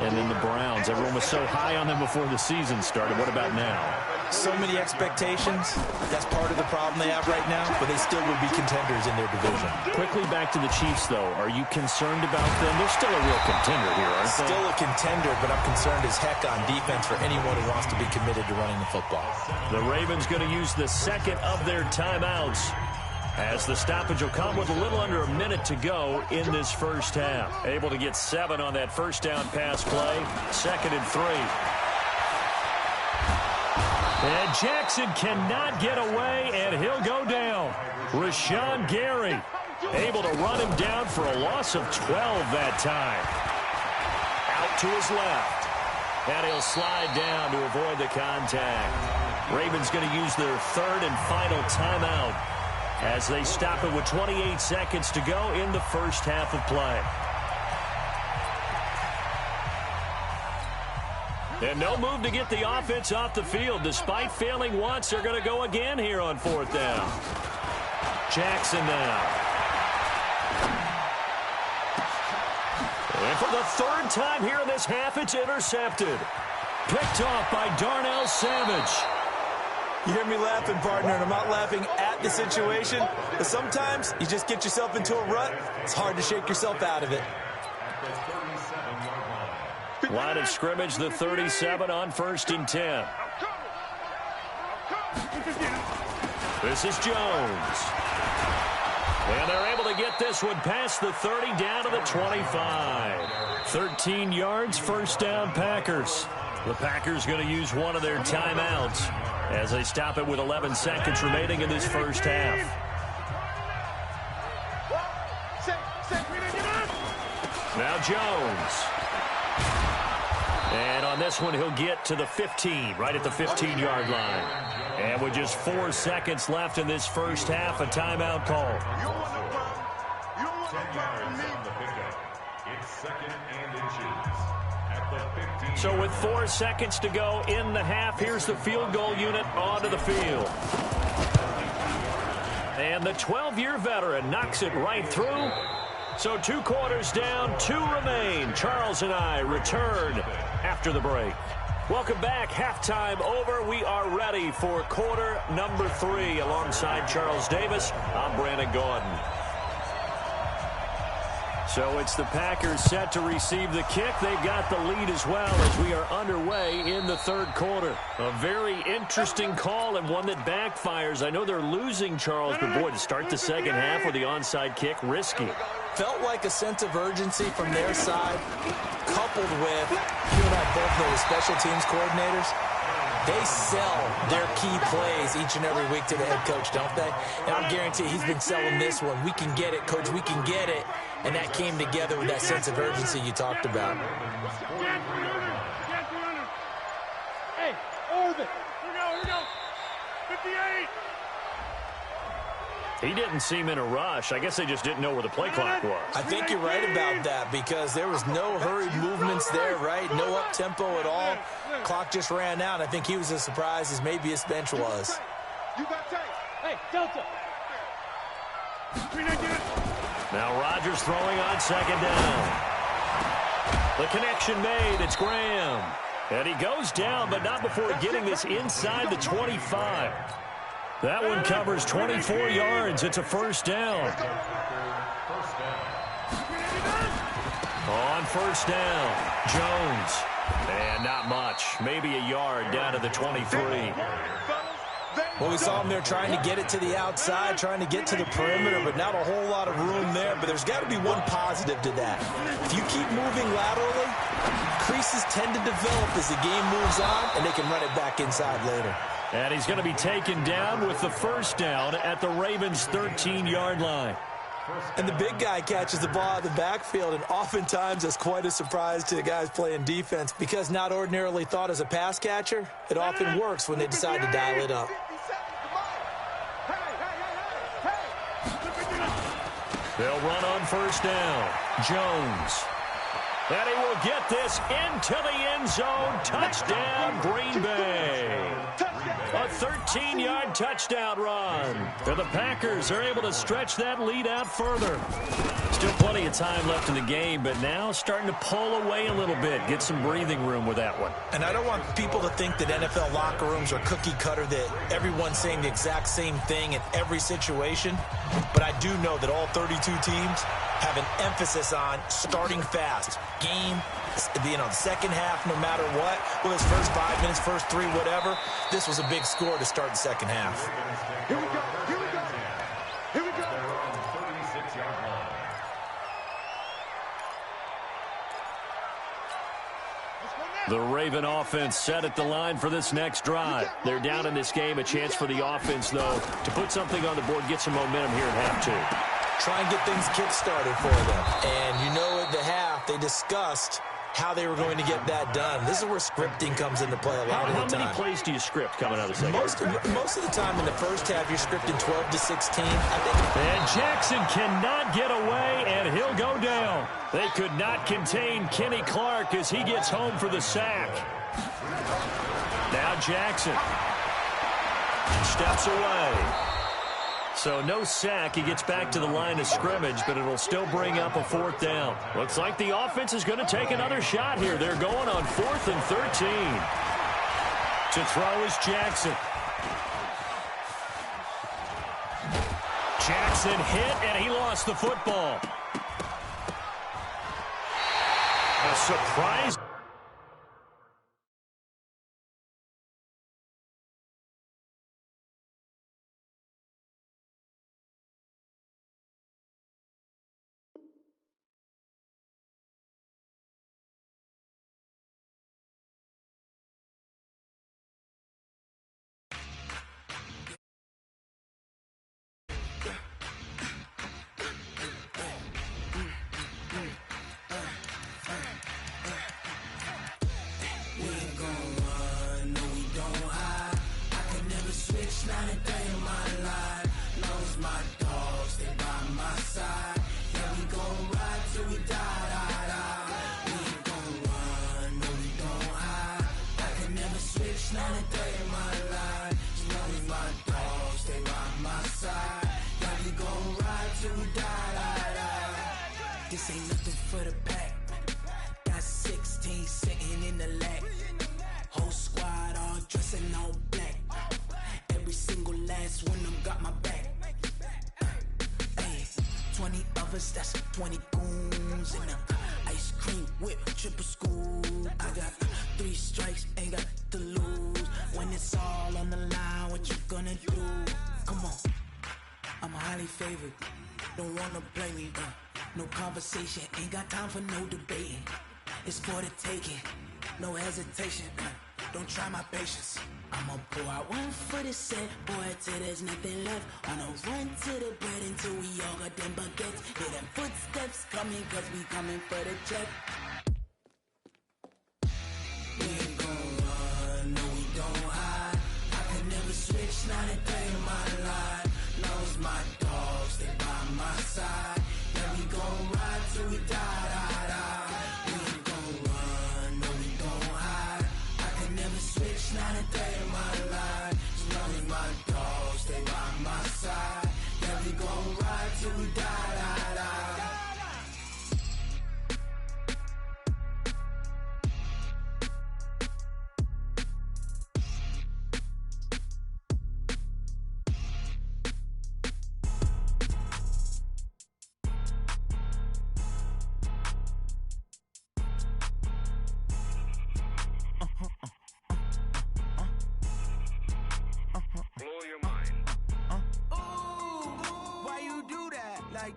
And then the Browns. Everyone was so high on them before the season started. What about now? So many expectations. That's part of the problem they have right now, but they still would be contenders in their division. Quickly back to the Chiefs, though. Are you concerned about them? They're still a real contender here, aren't they? Still a contender, but I'm concerned as heck on defense for anyone who wants to be committed to running the football. The Ravens going to use the second of their timeouts, as the stoppage will come with a little under a minute to go in this first half. Able to get 7 on that first down pass play. 2nd and 3. And Jackson cannot get away, and he'll go down. Rashawn Gary able to run him down for a loss of 12 that time. Out to his left. And he'll slide down to avoid the contact. Ravens going to use their 3rd and final timeout as they stop it with 28 seconds to go in the first half of play. And no move to get the offense off the field. Despite failing once, they're going to go again here on 4th down. Jackson now. And for the 3rd time here in this half, it's intercepted. Picked off by Darnell Savage. You hear me laughing, partner, and I'm not laughing at the situation, but sometimes you just get yourself into a rut. It's hard to shake yourself out of it. Line of scrimmage, the 37 on 1st and 10. This is Jones. And they're able to get this one past the 30 down to the 25. 13 yards, first down, Packers. The Packers going to use one of their timeouts as they stop it with 11 seconds remaining in this first half. Now Jones. And on this one, he'll get to the 15, right at the 15-yard line. And with just 4 seconds left in this first half, a timeout call. So with 4 seconds to go in the half, here's the field goal unit onto the field. And the 12-year veteran knocks it right through. So 2 quarters down, 2 remain. Charles and I return after the break. Welcome back. Halftime over. We are ready for quarter number 3. Alongside Charles Davis, I'm Brandon Gordon. So it's the Packers set to receive the kick. They've got the lead as well as we are underway in the third quarter. A very interesting call and one that backfires. I know they're losing, Charles, but boy, to start the second half with the onside kick, risky. Felt like a sense of urgency from their side, coupled with, you and I both know the special teams coordinators, they sell their key plays each and every week to the head coach, don't they? And I'm guaranteed he's been selling this one. We can get it, coach, we can get it. And that came together with that sense of urgency you talked about. Hey, Orvin, here we go. 58. He didn't seem in a rush. I guess they just didn't know where the play clock was. I think you're right about that because there was no hurried movements there, right? No up-tempo at all. Clock just ran out. I think he was as surprised as maybe his bench was. You got tape. Hey, Delta. Now Rodgers throwing on second down. The connection made. It's Graham. And he goes down, but not before getting this inside the 25. That one covers 24 yards. It's a first down. On first down, Jones. And not much. Maybe a yard down to the 23. Well, we saw him there trying to get it to the outside, trying to get to the perimeter, but not a whole lot of room there. But there's got to be one positive to that. If you keep moving laterally, creases tend to develop as the game moves on, and they can run it back inside later. And he's going to be taken down with the first down at the Ravens' 13-yard line. And the big guy catches the ball out of the backfield, and oftentimes that's quite a surprise to the guys playing defense because not ordinarily thought as a pass catcher, it often works when they decide to dial it up. They'll run on first down. Jones. And he will get this into the end zone. Touchdown, Green Bay. A 13-yard touchdown run. And the Packers are able to stretch that lead out further. Still plenty of time left in the game, but now starting to pull away a little bit. Get some breathing room with that one. And I don't want people to think that NFL locker rooms are cookie cutter, that everyone's saying the exact same thing in every situation. But I do know that all 32 teams have an emphasis on starting fast. Game, the second half, no matter what. Well, his first 5 minutes, first 3, whatever. This was a big score to start the second half. Here we go. Here we go. Here we go. The Raven offense set at the line for this next drive. They're down in this game. A chance for the offense, though, to put something on the board, get some momentum here at half 2. Try and get things kick-started for them. And you know at the half, they discussed how they were going to get that done. This is where scripting comes into play a lot of the time. How many plays do you script coming out of the second? Most of the time in the first half, you're scripting 12 to 16. I think. And Jackson cannot get away, and he'll go down. They could not contain Kenny Clark as he gets home for the sack. Now Jackson steps away. So no sack. He gets back to the line of scrimmage, but it'll still bring up a fourth down. Looks like the offense is going to take another shot here. They're going on 4th and 13. To throw is Jackson. Jackson hit, and he lost the football. A surprise. This ain't nothing for the pack. Got 16 sitting in the lag. Whole squad all dressing all black. Every single last one of them got my back. Hey, 20 of us, that's 20 goons in the ice cream whip, triple school. I got 3 strikes, ain't got to lose. When it's all on the line, what you gonna do? Come on, I'm highly favored. Don't wanna play me, no conversation, ain't got time for no debating. It's for the taking, no hesitation. Don't try my patience. I'ma pour out one for the set, boy, till there's nothing left. On a run to the bread until we all got them baguettes. Hear them footsteps coming, cause we coming for the check. We ain't gon' run, no we don't hide. I could never switch, not a day in my life. Knows my dogs, they by my side. Yeah, we gon' ride till we die. We ain't gon' run, no we don't hide. I could never switch, not a day in my life. As long as my dogs, they by my side. Yeah, we gon' ride till we die.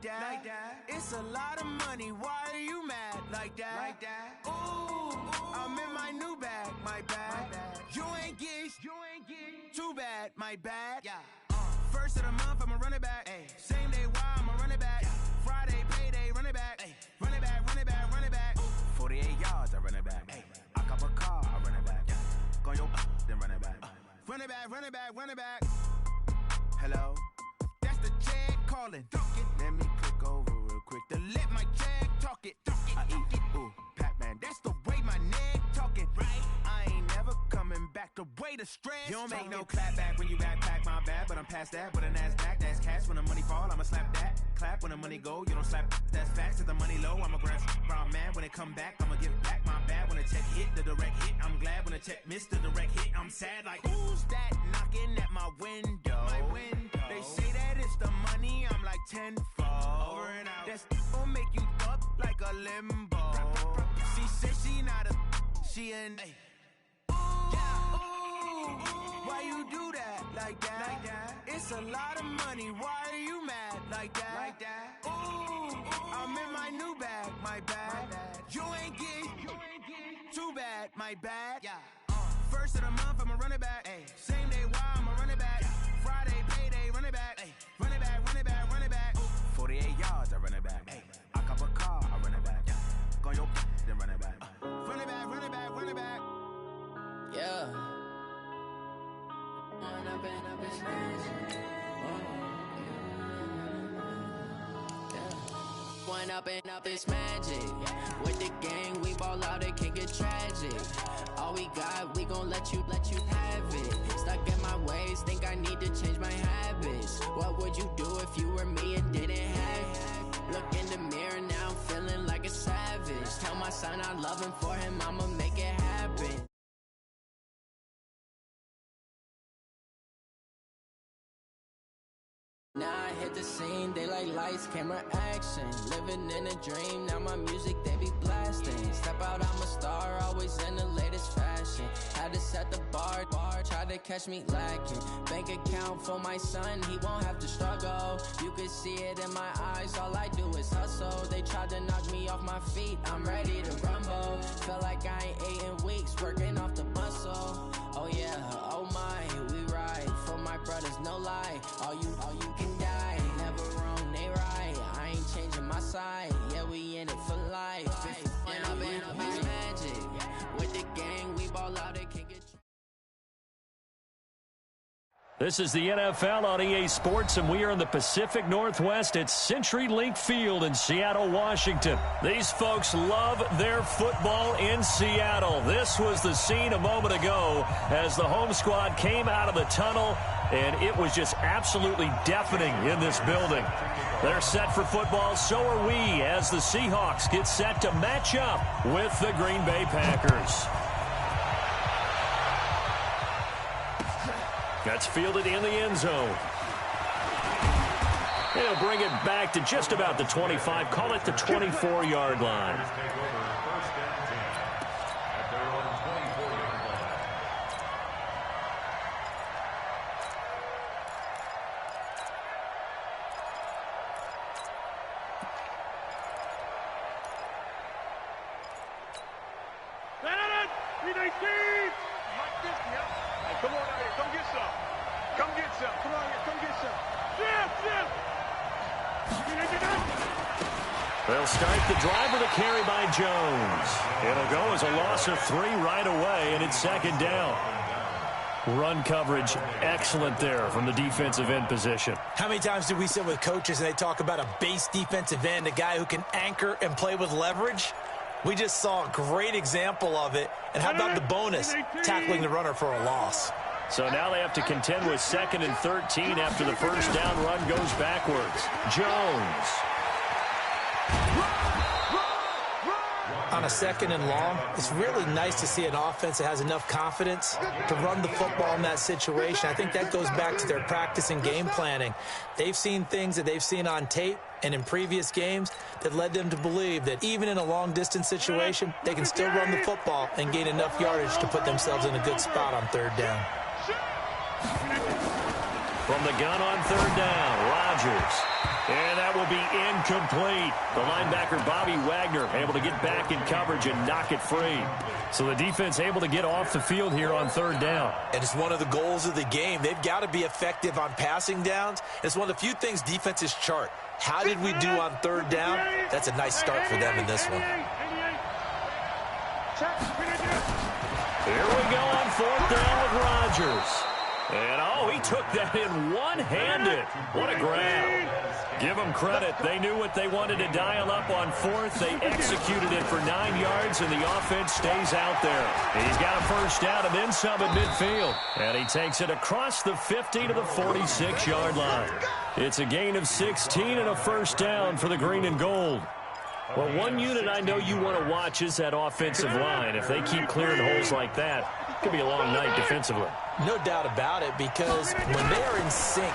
Like that. It's a lot of money. Why are you mad like that? Ooh, I'm in my new bag, my bad. You ain't get too bad, my bad. Yeah. First of the month, I'ma run it back. Ay. Same day, why I'ma run it back. Friday, payday, run it back. Ay. Run it back, run it back, run it back. 48 yards, I run it back. Ay. I cop a car, I run it back. Go your then run it back. Run it back, run it back, run it back. Hello, that's the check calling. Let me click over real quick to let my check talk it. I eat it, ooh, Pac-Man, that's the way my neck talking. Right, I ain't never coming back the way the stress. You don't make no clap back when you backpack, my bad, but I'm past that. With a NASDAQ, that's cash. When the money fall, I'ma slap that. Clap when the money go, you don't slap. That's facts. If the money low, I'ma grab brown man. When it come back, I'ma give back my bad. When the check hit, the direct hit, I'm glad. When the check missed the direct hit, I'm sad. Like, who's that knocking at my window? They say that it's the money, I'm like tenfold. Over and out. That's gon' make you up like a limbo. She said she not a, she an. Ooh, why you do that like that? It's a lot of money. Why are you mad like that? Ooh, I'm in my new bag, my bad. You ain't get too bad, my bad. Yeah. First of the month, I'ma run it back. Ay. Same day, why I'ma run it back. Friday, payday, run it back. Ay. Run it back, run it back, run it back. 48 yards, I run it back. Ay. I cop a car, I run it back. Go your then run it back. Run it back, run it back, run it back. Yeah. Run up and up his magic. One up and up is magic. With the gang, we ball out, it can get tragic. All we got, we gon' let you have it. Stuck in my ways, think I need to change my habits. What would you do if you were me and didn't have it? Look in the mirror now, I'm feeling like a savage. Tell my son I love him, for him I'ma make it happen. Now I hit the scene, they like lights, camera, action. Living in a dream, now my music, they be blasting. Step out, I'm a star, always in the latest fashion. Had to set the bar, try to catch me lacking. Bank account for my son, he won't have to struggle. You can see it in my eyes, all I do is hustle. They tried to knock me off my feet, I'm ready to rumble. Felt like I ain't ate in weeks, working off the muscle. Oh yeah, oh my, we ride for my brothers, no lie. All you can die, never wrong, they right. I ain't changing my side, yeah, we in it for life. And I've been magic with the gang, we ball out, it can't get. This is the NFL on EA Sports, and we are in the Pacific Northwest at CenturyLink Field in Seattle, Washington. These folks love their football in Seattle. This was the scene a moment ago as the home squad came out of the tunnel, and it was just absolutely deafening in this building. They're set for football, so are we, as the Seahawks get set to match up with the Green Bay Packers. That's fielded in the end zone. He'll bring it back to just about the 25, call it the 24-yard line. Come on out here, come get some. Come get some. Come on here, come get some. They'll start the drive with a carry by Jones. It'll go as a loss of 3 right away, and it's second down. Run coverage excellent there from the defensive end position. How many times do we sit with coaches and they talk about a base defensive end, a guy who can anchor and play with leverage? We just saw a great example of it. And how about the bonus, tackling the runner for a loss? So now they have to contend with 2nd and 13 after the first down run goes backwards. Jones. On a 2nd and long, it's really nice to see an offense that has enough confidence to run the football in that situation. I think that goes back to their practice and game planning. They've seen things that they've seen on tape and in previous games that led them to believe that even in a long-distance situation, they can still run the football and gain enough yardage to put themselves in a good spot on 3rd down. From the gun on 3rd down, Rodgers. And that will be incomplete. The linebacker, Bobby Wagner, able to get back in coverage and knock it free. So the defense able to get off the field here on 3rd down. And it's one of the goals of the game. They've got to be effective on passing downs. It's one of the few things defenses chart. How did we do on 3rd down? That's a nice start for them in this one. Here we go on 4th down with Rodgers. And, he took that in one-handed. What a grab. Give them credit. They knew what they wanted to dial up on 4th. They executed it for 9 yards, and the offense stays out there. He's got a first down and then some at midfield. And he takes it across the 50 to the 46-yard line. It's a gain of 16 and a first down for the green and gold. Well, one unit I know you want to watch is that offensive line. If they keep clearing holes like that, it could be a long night defensively. No doubt about it, because when they are in sync,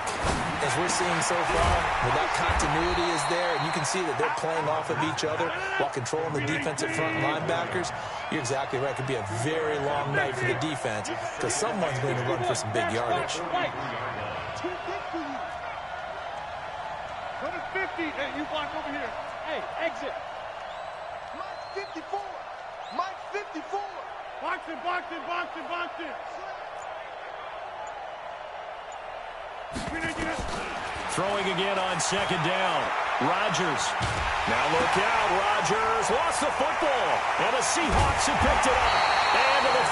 as we're seeing so far, when that continuity is there, and you can see that they're playing off of each other while controlling the defensive front linebackers, you're exactly right. It could be a very long night for the defense, because someone's going to run for some big yardage. Number 50, hey, you block over here. Hey, exit. Mike 54. Mike 54. Box it, box it, box it, box it. Throwing again on 2nd down. Rodgers. Now look out. Rodgers lost the football. And the Seahawks have picked it up. And to the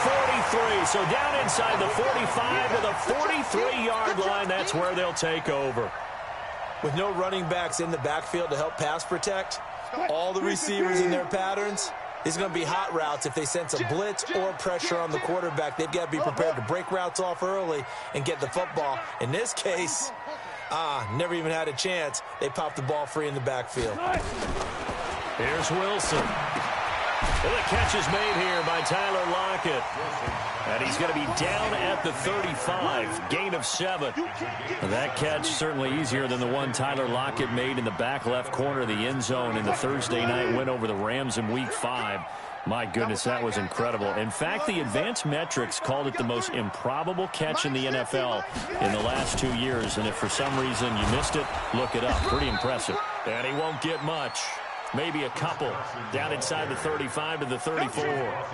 43. So down inside the 45 to the 43-yard line. That's where they'll take over. With no running backs in the backfield to help pass protect, all the receivers in their patterns, it's going to be hot routes. If they sense a blitz or pressure on the quarterback, they've got to be prepared to break routes off early and get the football. In this case, never even had a chance. They popped the ball free in the backfield. Here's Wilson. And the catch is made here by Tyler Lockett. And he's going to be down at the 35, gain of 7. That catch certainly easier than the one Tyler Lockett made in the back left corner of the end zone in the Thursday night win over the Rams in Week 5. My goodness, that was incredible. In fact, the advanced metrics called it the most improbable catch in the NFL in the last 2 years. And if for some reason you missed it, look it up. Pretty impressive. And he won't get much. Maybe a couple. Down inside the 35 to the 34.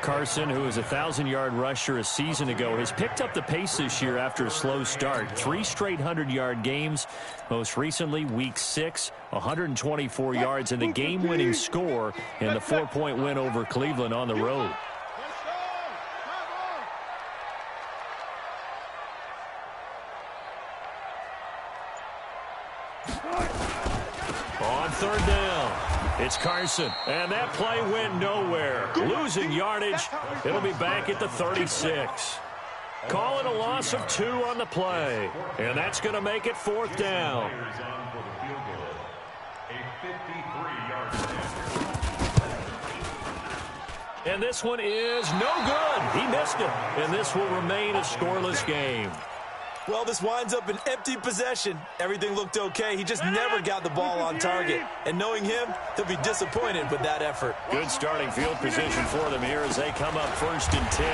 Carson, who is a 1,000-yard rusher a season ago, has picked up the pace this year after a slow start. 3 straight 100-yard games. Most recently, Week 6, 124 yards, and the game-winning score in the 4-point win over Cleveland on the road. On 3rd down, it's Carson, and that play went nowhere. Losing yardage, it'll be back at the 36. Call it a loss of 2 on the play, and that's going to make it 4th down. And this one is no good. He missed it, and this will remain a scoreless game. Well, this winds up an empty possession. Everything looked okay. He just never got the ball on target. And knowing him, he'll be disappointed with that effort. Good starting field position for them here as they come up 1st and 10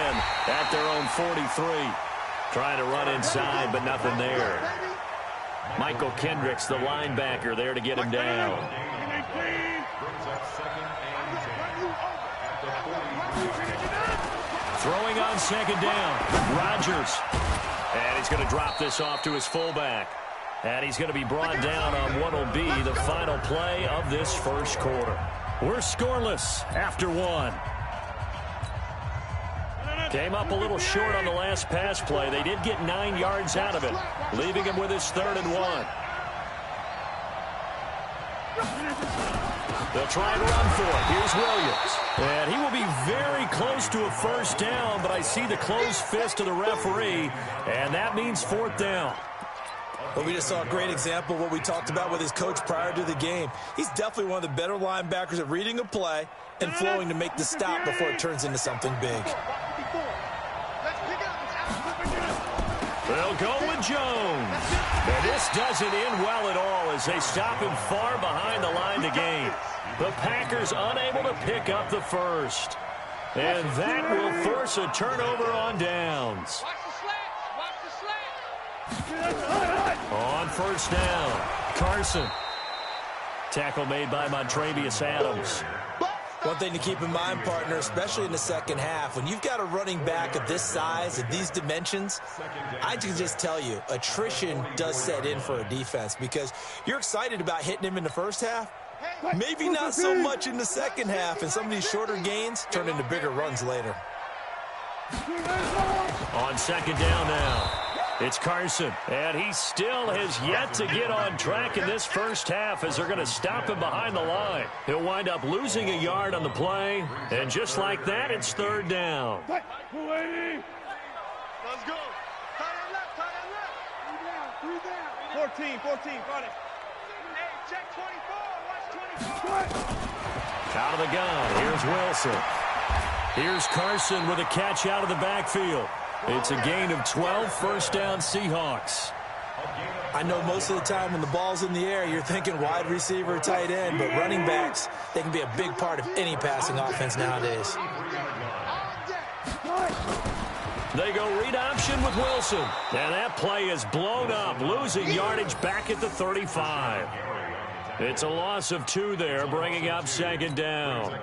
at their own 43. Trying to run inside, but nothing there. Michael Kendricks, the linebacker, there to get him down. Throwing on 2nd down, Rodgers. And he's going to drop this off to his fullback. And he's going to be brought down on what will be the final play of this first quarter. We're scoreless after 1. Came up a little short on the last pass play. They did get 9 yards out of it, leaving him with his 3rd and 1. They'll try and run for it. Here's Williams. And he will be very close to a 1st down, but I see the closed fist of the referee, and that means 4th down. Well, we just saw a great example of what we talked about with his coach prior to the game. He's definitely one of the better linebackers at reading a play and flowing to make the stop before it turns into something big. They'll go with Jones. And this doesn't end well at all as they stop him far behind the line to gain. The Packers unable to pick up the first. And that will force a turnover on downs. On 1st down, Carson. Tackle made by Montrevious Adams. One thing to keep in mind, partner, especially in the second half, when you've got a running back of this size, of these dimensions, I can just tell you, attrition does set in for a defense because you're excited about hitting him in the first half. Maybe not so much in the second half, and some of these shorter gains turn into bigger runs later. On 2nd down now, it's Carson, and he still has yet to get on track in this first half as they're going to stop him behind the line. He'll wind up losing a yard on the play, and just like that, it's 3rd down. Let's go. Tight end left, tight end left. 3 down. 14, got it. Hey, check 24, watch 24. Out of the gun, here's Wilson. Here's Carson with a catch out of the backfield. It's a gain of 12, 1st down Seahawks. I know most of the time when the ball's in the air, you're thinking wide receiver, tight end, but running backs, they can be a big part of any passing offense nowadays. They go read option with Wilson. And that play is blown up, losing yardage back at the 35. It's a loss of 2 there, bringing up 2nd down.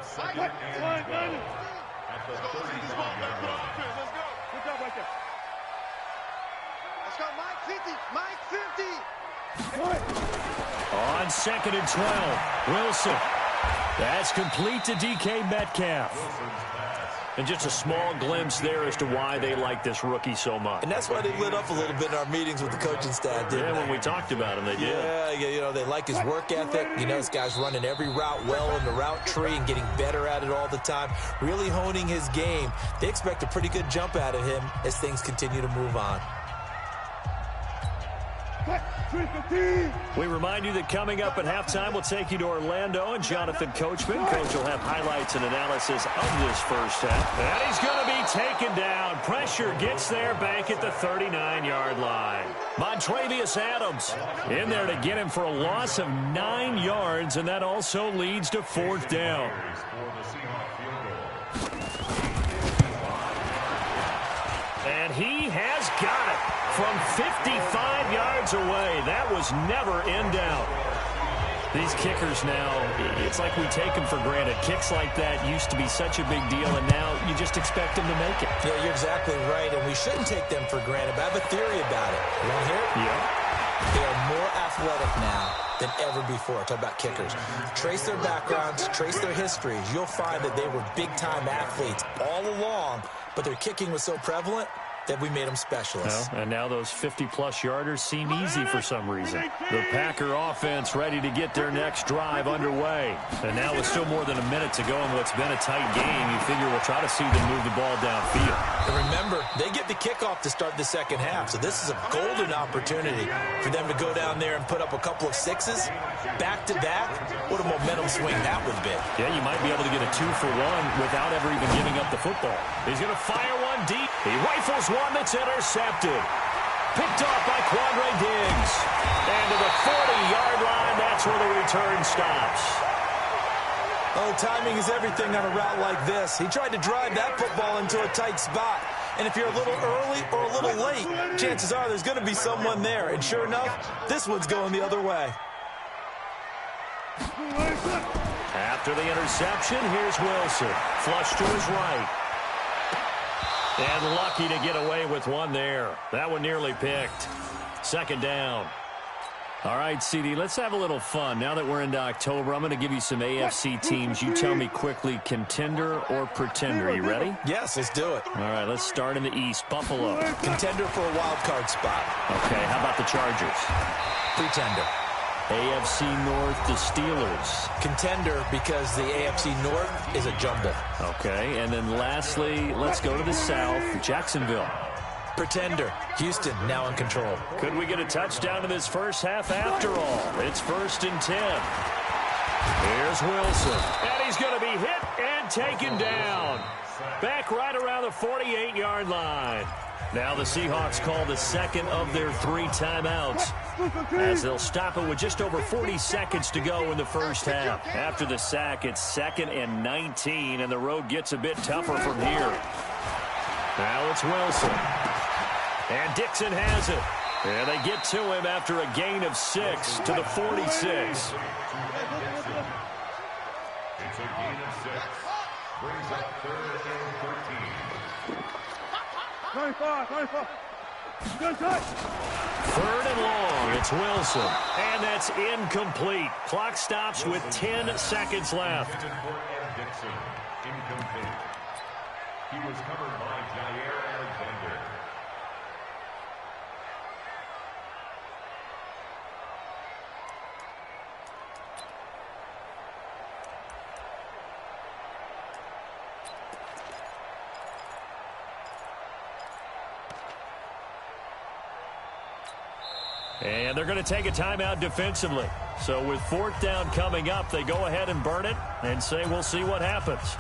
On 2nd and 12, Wilson. That's complete to DK Metcalf. And just a small glimpse there as to why they like this rookie so much. And that's why they lit up a little bit in our meetings with the coaching staff, didn't they? When we talked about him, they did. Yeah, you know, they like his work ethic. You know, this guy's running every route well in the route tree and getting better at it all the time, really honing his game. They expect a pretty good jump out of him as things continue to move on. We remind you that coming up at halftime, we'll take you to Orlando, and Jonathan Coachman. Coach will have highlights and analysis of this first half. And he's going to be taken down. Pressure gets there back at the 39-yard line. Montrevious Adams in there to get him for a loss of 9 yards, and that also leads to 4th down. And he has got it from 55 yards away. That was never in doubt. These kickers now, it's like we take them for granted. Kicks like that used to be such a big deal, and now you just expect them to make it. Yeah, you're exactly right, and we shouldn't take them for granted, but I have a theory about it. You want to hear it? Yeah. They are more athletic now than ever before. Talk about kickers. Trace their backgrounds, trace their histories. You'll find that they were big-time athletes all along, but their kicking was so prevalent that we made them specialists. Well, and now those 50-plus yarders seem easy for some reason. The Packer offense ready to get their next drive underway. And now with still more than a minute to go in what's been a tight game, you figure we'll try to see them move the ball downfield. And remember, they get the kickoff to start the second half, so this is a golden opportunity for them to go down there and put up a couple of sixes back-to-back. What a momentum swing that would be. Yeah, you might be able to get a 2-for-1 without ever even giving up the football. He's going to fire one deep. He rifles one that's intercepted. Picked off by Quandre Diggs. And to the 40-yard line, that's where the return stops. Oh, timing is everything on a route like this. He tried to drive that football into a tight spot. And if you're a little early or a little late, chances are there's going to be someone there. And sure enough, this one's going the other way. After the interception, here's Wilson. Flush to his right. And lucky to get away with one there. That one nearly picked. 2nd down. All right, CD, let's have a little fun. Now that we're into October, I'm going to give you some AFC teams. You tell me quickly, contender or pretender. You ready? Yes, let's do it. All right, let's start in the East. Buffalo. Contender for a wild card spot. Okay, how about the Chargers? Pretender. AFC North, the Steelers. Contender because the AFC North is a jumble. Okay, and then lastly, let's go to the South, Jacksonville. Pretender. Houston now in control. Could we get a touchdown in this first half after all? It's 1st and 10. Here's Wilson. And he's going to be hit and taken down. Back right around the 48-yard line. Now the Seahawks call the second of their 3 timeouts, as they'll stop it with just over 40 seconds to go in the first half. After the sack, it's 2nd and 19, and the road gets a bit tougher from here. Now it's Wilson. And Dixon has it. And they get to him after a gain of 6 to the 46. It's a gain of 6. Brings up 3rd and 13. 35. Good touch. 3rd and long. It's Wilson. And that's incomplete. Clock stops with 10 seconds left. Dixon, incomplete. He was covered by Jair Alexander. And they're going to take a timeout defensively. So with 4th down coming up, they go ahead and burn it and say we'll see what happens.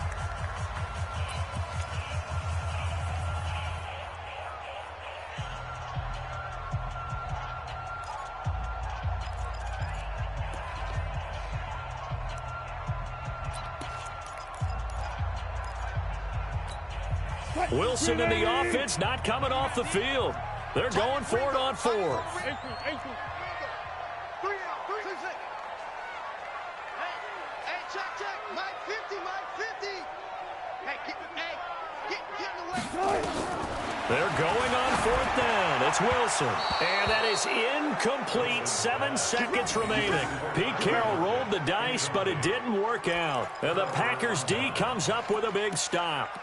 Wilson in the offense not coming off the field. They're going for it on 4th. 3 out. 3 6. Hey, check. Mike 50. Hey, get in the way. They're going on 4th down. It's Wilson. And that is incomplete. 7 seconds remaining. Pete Carroll rolled the dice, but it didn't work out. And the Packers D comes up with a big stop.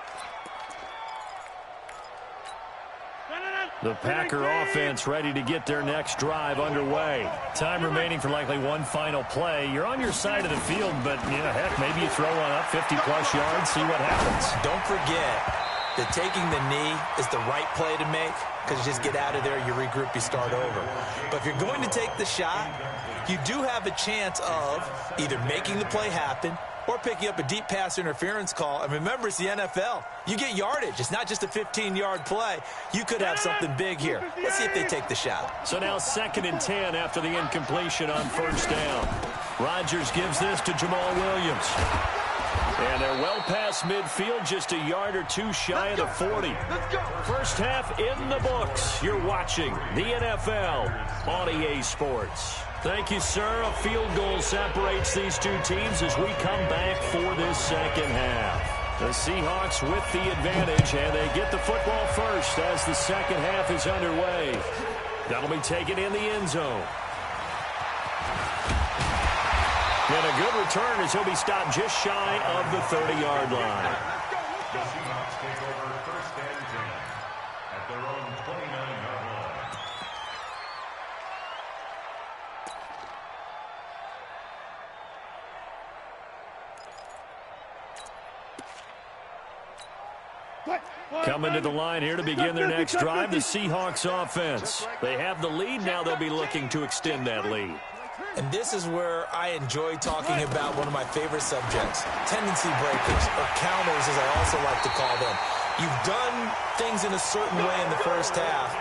The Packer offense ready to get their next drive underway. Time remaining for likely one final play. You're on your side of the field, but, heck, maybe you throw one up 50-plus yards, see what happens. Don't forget, that taking the knee is the right play to make because you just get out of there, you regroup, you start over. But if you're going to take the shot, you do have a chance of either making the play happen or picking up a deep pass interference call. And remember, it's the NFL. You get yardage. It's not just a 15-yard play. You could have something big here. Let's see if they take the shot. So now 2nd and 10 after the incompletion on 1st down. Rodgers gives this to Jamal Williams. And they're well past midfield, just a yard or two shy of the 40. First half in the books. You're watching the NFL on EA Sports. Thank you, sir. A field goal separates these two teams as we come back for this second half. The Seahawks with the advantage, and they get the football first as the second half is underway. That'll be taken in the end zone. And a good return as he'll be stopped just shy of the 30-yard line. The Seahawks take over 1st and 10 at their own 29-yard line. Coming to the line here to begin their next drive, the Seahawks offense. They have the lead. Now they'll be looking to extend that lead. And this is where I enjoy talking about one of my favorite subjects, tendency breakers, or counters as I also like to call them. You've done things in a certain way in the first half,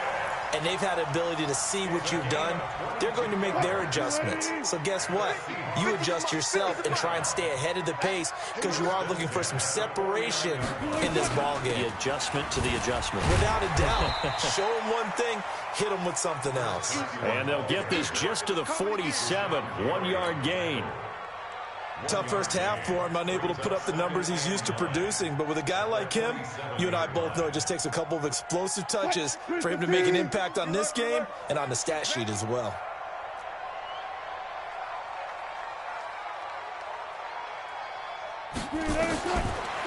and they've had the ability to see what you've done. They're going to make their adjustments. So guess what? You adjust yourself and try and stay ahead of the pace because you are looking for some separation in this ball game. The adjustment to the adjustment. Without a doubt. Show them one thing, hit them with something else. And they'll get this just to the 47, 1-yard gain. Tough first half for him, unable to put up the numbers he's used to producing. But with a guy like him, you and I both know it just takes a couple of explosive touches for him to make an impact on this game and on the stat sheet as well.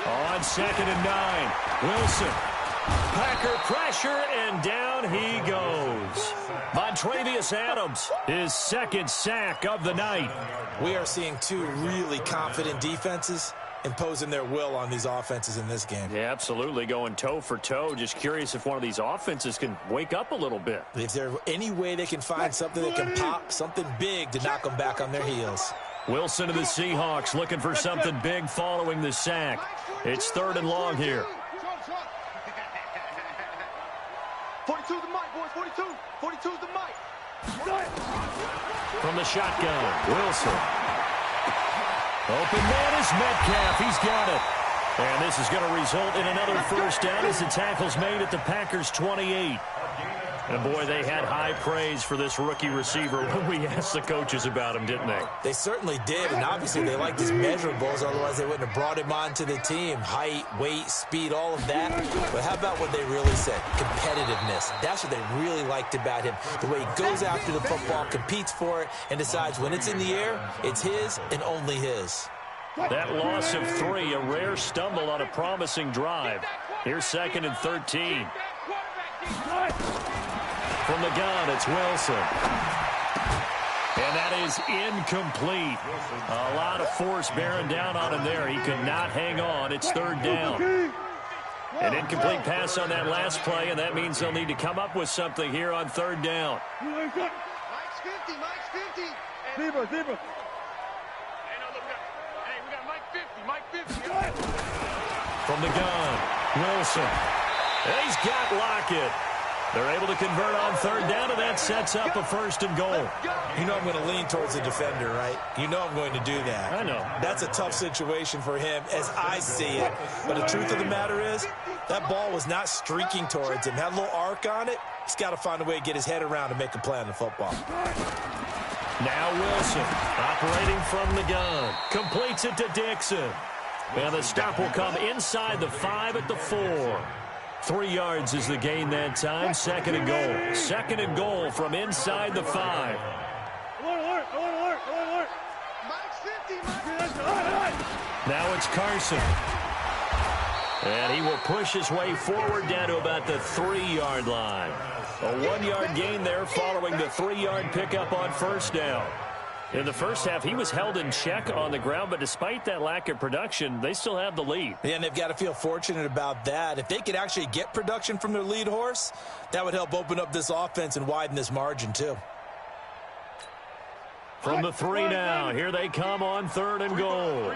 On 2nd and 9, Wilson. Packer pressure, and down he goes. Montravius Adams, his 2nd sack of the night. We are seeing two really confident defenses imposing their will on these offenses in this game. Yeah, absolutely, going toe for toe. Just curious if one of these offenses can wake up a little bit. If there's any way they can find something that can pop, something big to knock them back on their heels. Wilson to the Seahawks looking for something big following the sack. It's 3rd and long here. 42's the mic, boys. 42. 42's the mic. From the shotgun, Wilson. Open man is Metcalf. He's got it. And this is going to result in another first down as the tackle's made at the Packers' 28. And, boy, they had high praise for this rookie receiver when we asked the coaches about him, didn't they? They certainly did, and obviously they liked his measurables, otherwise they wouldn't have brought him onto the team. Height, weight, speed, all of that. But how about what they really said? Competitiveness. That's what they really liked about him. The way he goes after the football, competes for it, and decides when it's in the air, it's his and only his. That loss of 3, a rare stumble on a promising drive. Here's 2nd and 13. From the gun, it's Wilson. And that is incomplete. A lot of force bearing down on him there. He could not hang on. It's 3rd down. An incomplete pass on that last play, and that means they'll need to come up with something here on 3rd down. Mike's 50. Mike's 50. Zebra. Hey, no, look, hey, we got Mike 50. Mike 50. From the gun, Wilson. And he's got Lockett. They're able to convert on 3rd down, and that sets up a 1st and goal. You know I'm going to lean towards the defender, right? You know I'm going to do that. I know. That's a tough situation for him as I see it. But the truth of the matter is, that ball was not streaking towards him. Had a little arc on it. He's got to find a way to get his head around and make a play on the football. Now Wilson, operating from the gun. Completes it to Dixon. And the stop will come inside the 5 at the 4. 3 yards is the gain that time. 2nd and goal. 2nd and goal from inside the 5. Alert. Mike's 50. Now it's Carson. And he will push his way forward down to about the 3-yard line. A 1-yard gain there following the 3-yard pickup on 1st down. In the first half, he was held in check on the ground, but despite that lack of production, they still have the lead. Yeah, and they've got to feel fortunate about that. If they could actually get production from their lead horse, that would help open up this offense and widen this margin, too. From the 3 now, here they come on 3rd and goal.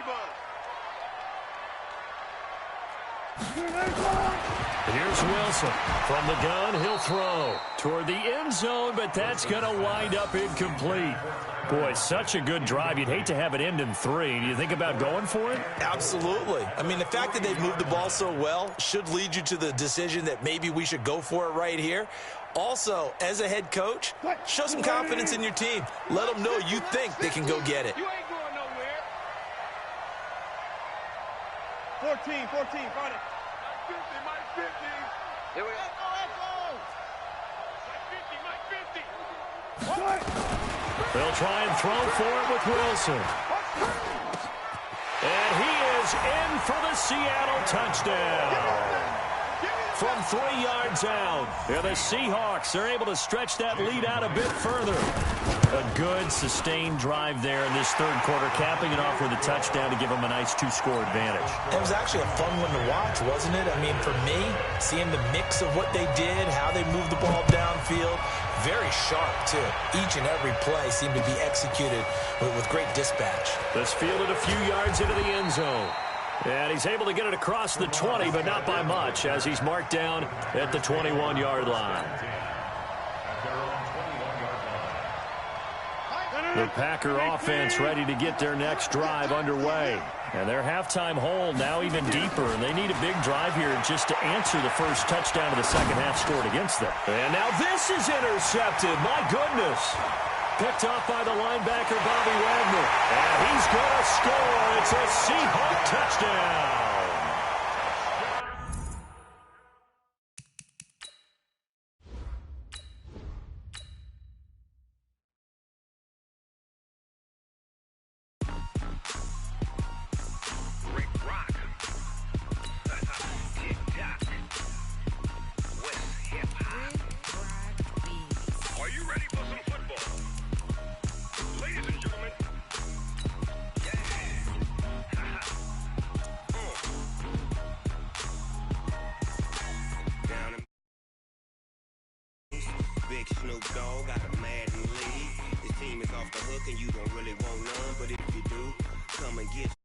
Here's Wilson. From the gun, he'll throw toward the end zone, but that's going to wind up incomplete. Boy, such a good drive. You'd hate to have it end in 3. Do you think about going for it? Absolutely. I mean, the fact that they've moved the ball so well should lead you to the decision that maybe we should go for it right here. Also, as a head coach, show some confidence in your team. Let them know you think they can go get it. You ain't going nowhere. 14, got it. Mike 50. Here we go. Mike 50. They'll try and throw for it with Wilson. And he is in for the Seattle touchdown. From 3 yards out. Yeah, the Seahawks are able to stretch that lead out a bit further. A good, sustained drive there in this 3rd quarter, capping it off with a touchdown to give them a nice 2-score advantage. It was actually a fun one to watch, wasn't it? I mean, for me, seeing the mix of what they did, how they moved the ball downfield, very sharp, too. Each and every play seemed to be executed with great dispatch. This fielded a few yards into the end zone. And he's able to get it across the 20, but not by much, as he's marked down at the 21-yard line. The Packer offense ready to get their next drive underway. And their halftime hole now even deeper, and they need a big drive here just to answer the first touchdown of the second half scored against them. And now this is intercepted. My goodness. Picked off by the linebacker, Bobby Wagner. And he's going to score. It's a Seahawk touchdown. Big Snoop Dogg got a Madden league. This team is off the hook and you don't really want none, but if you do, come and get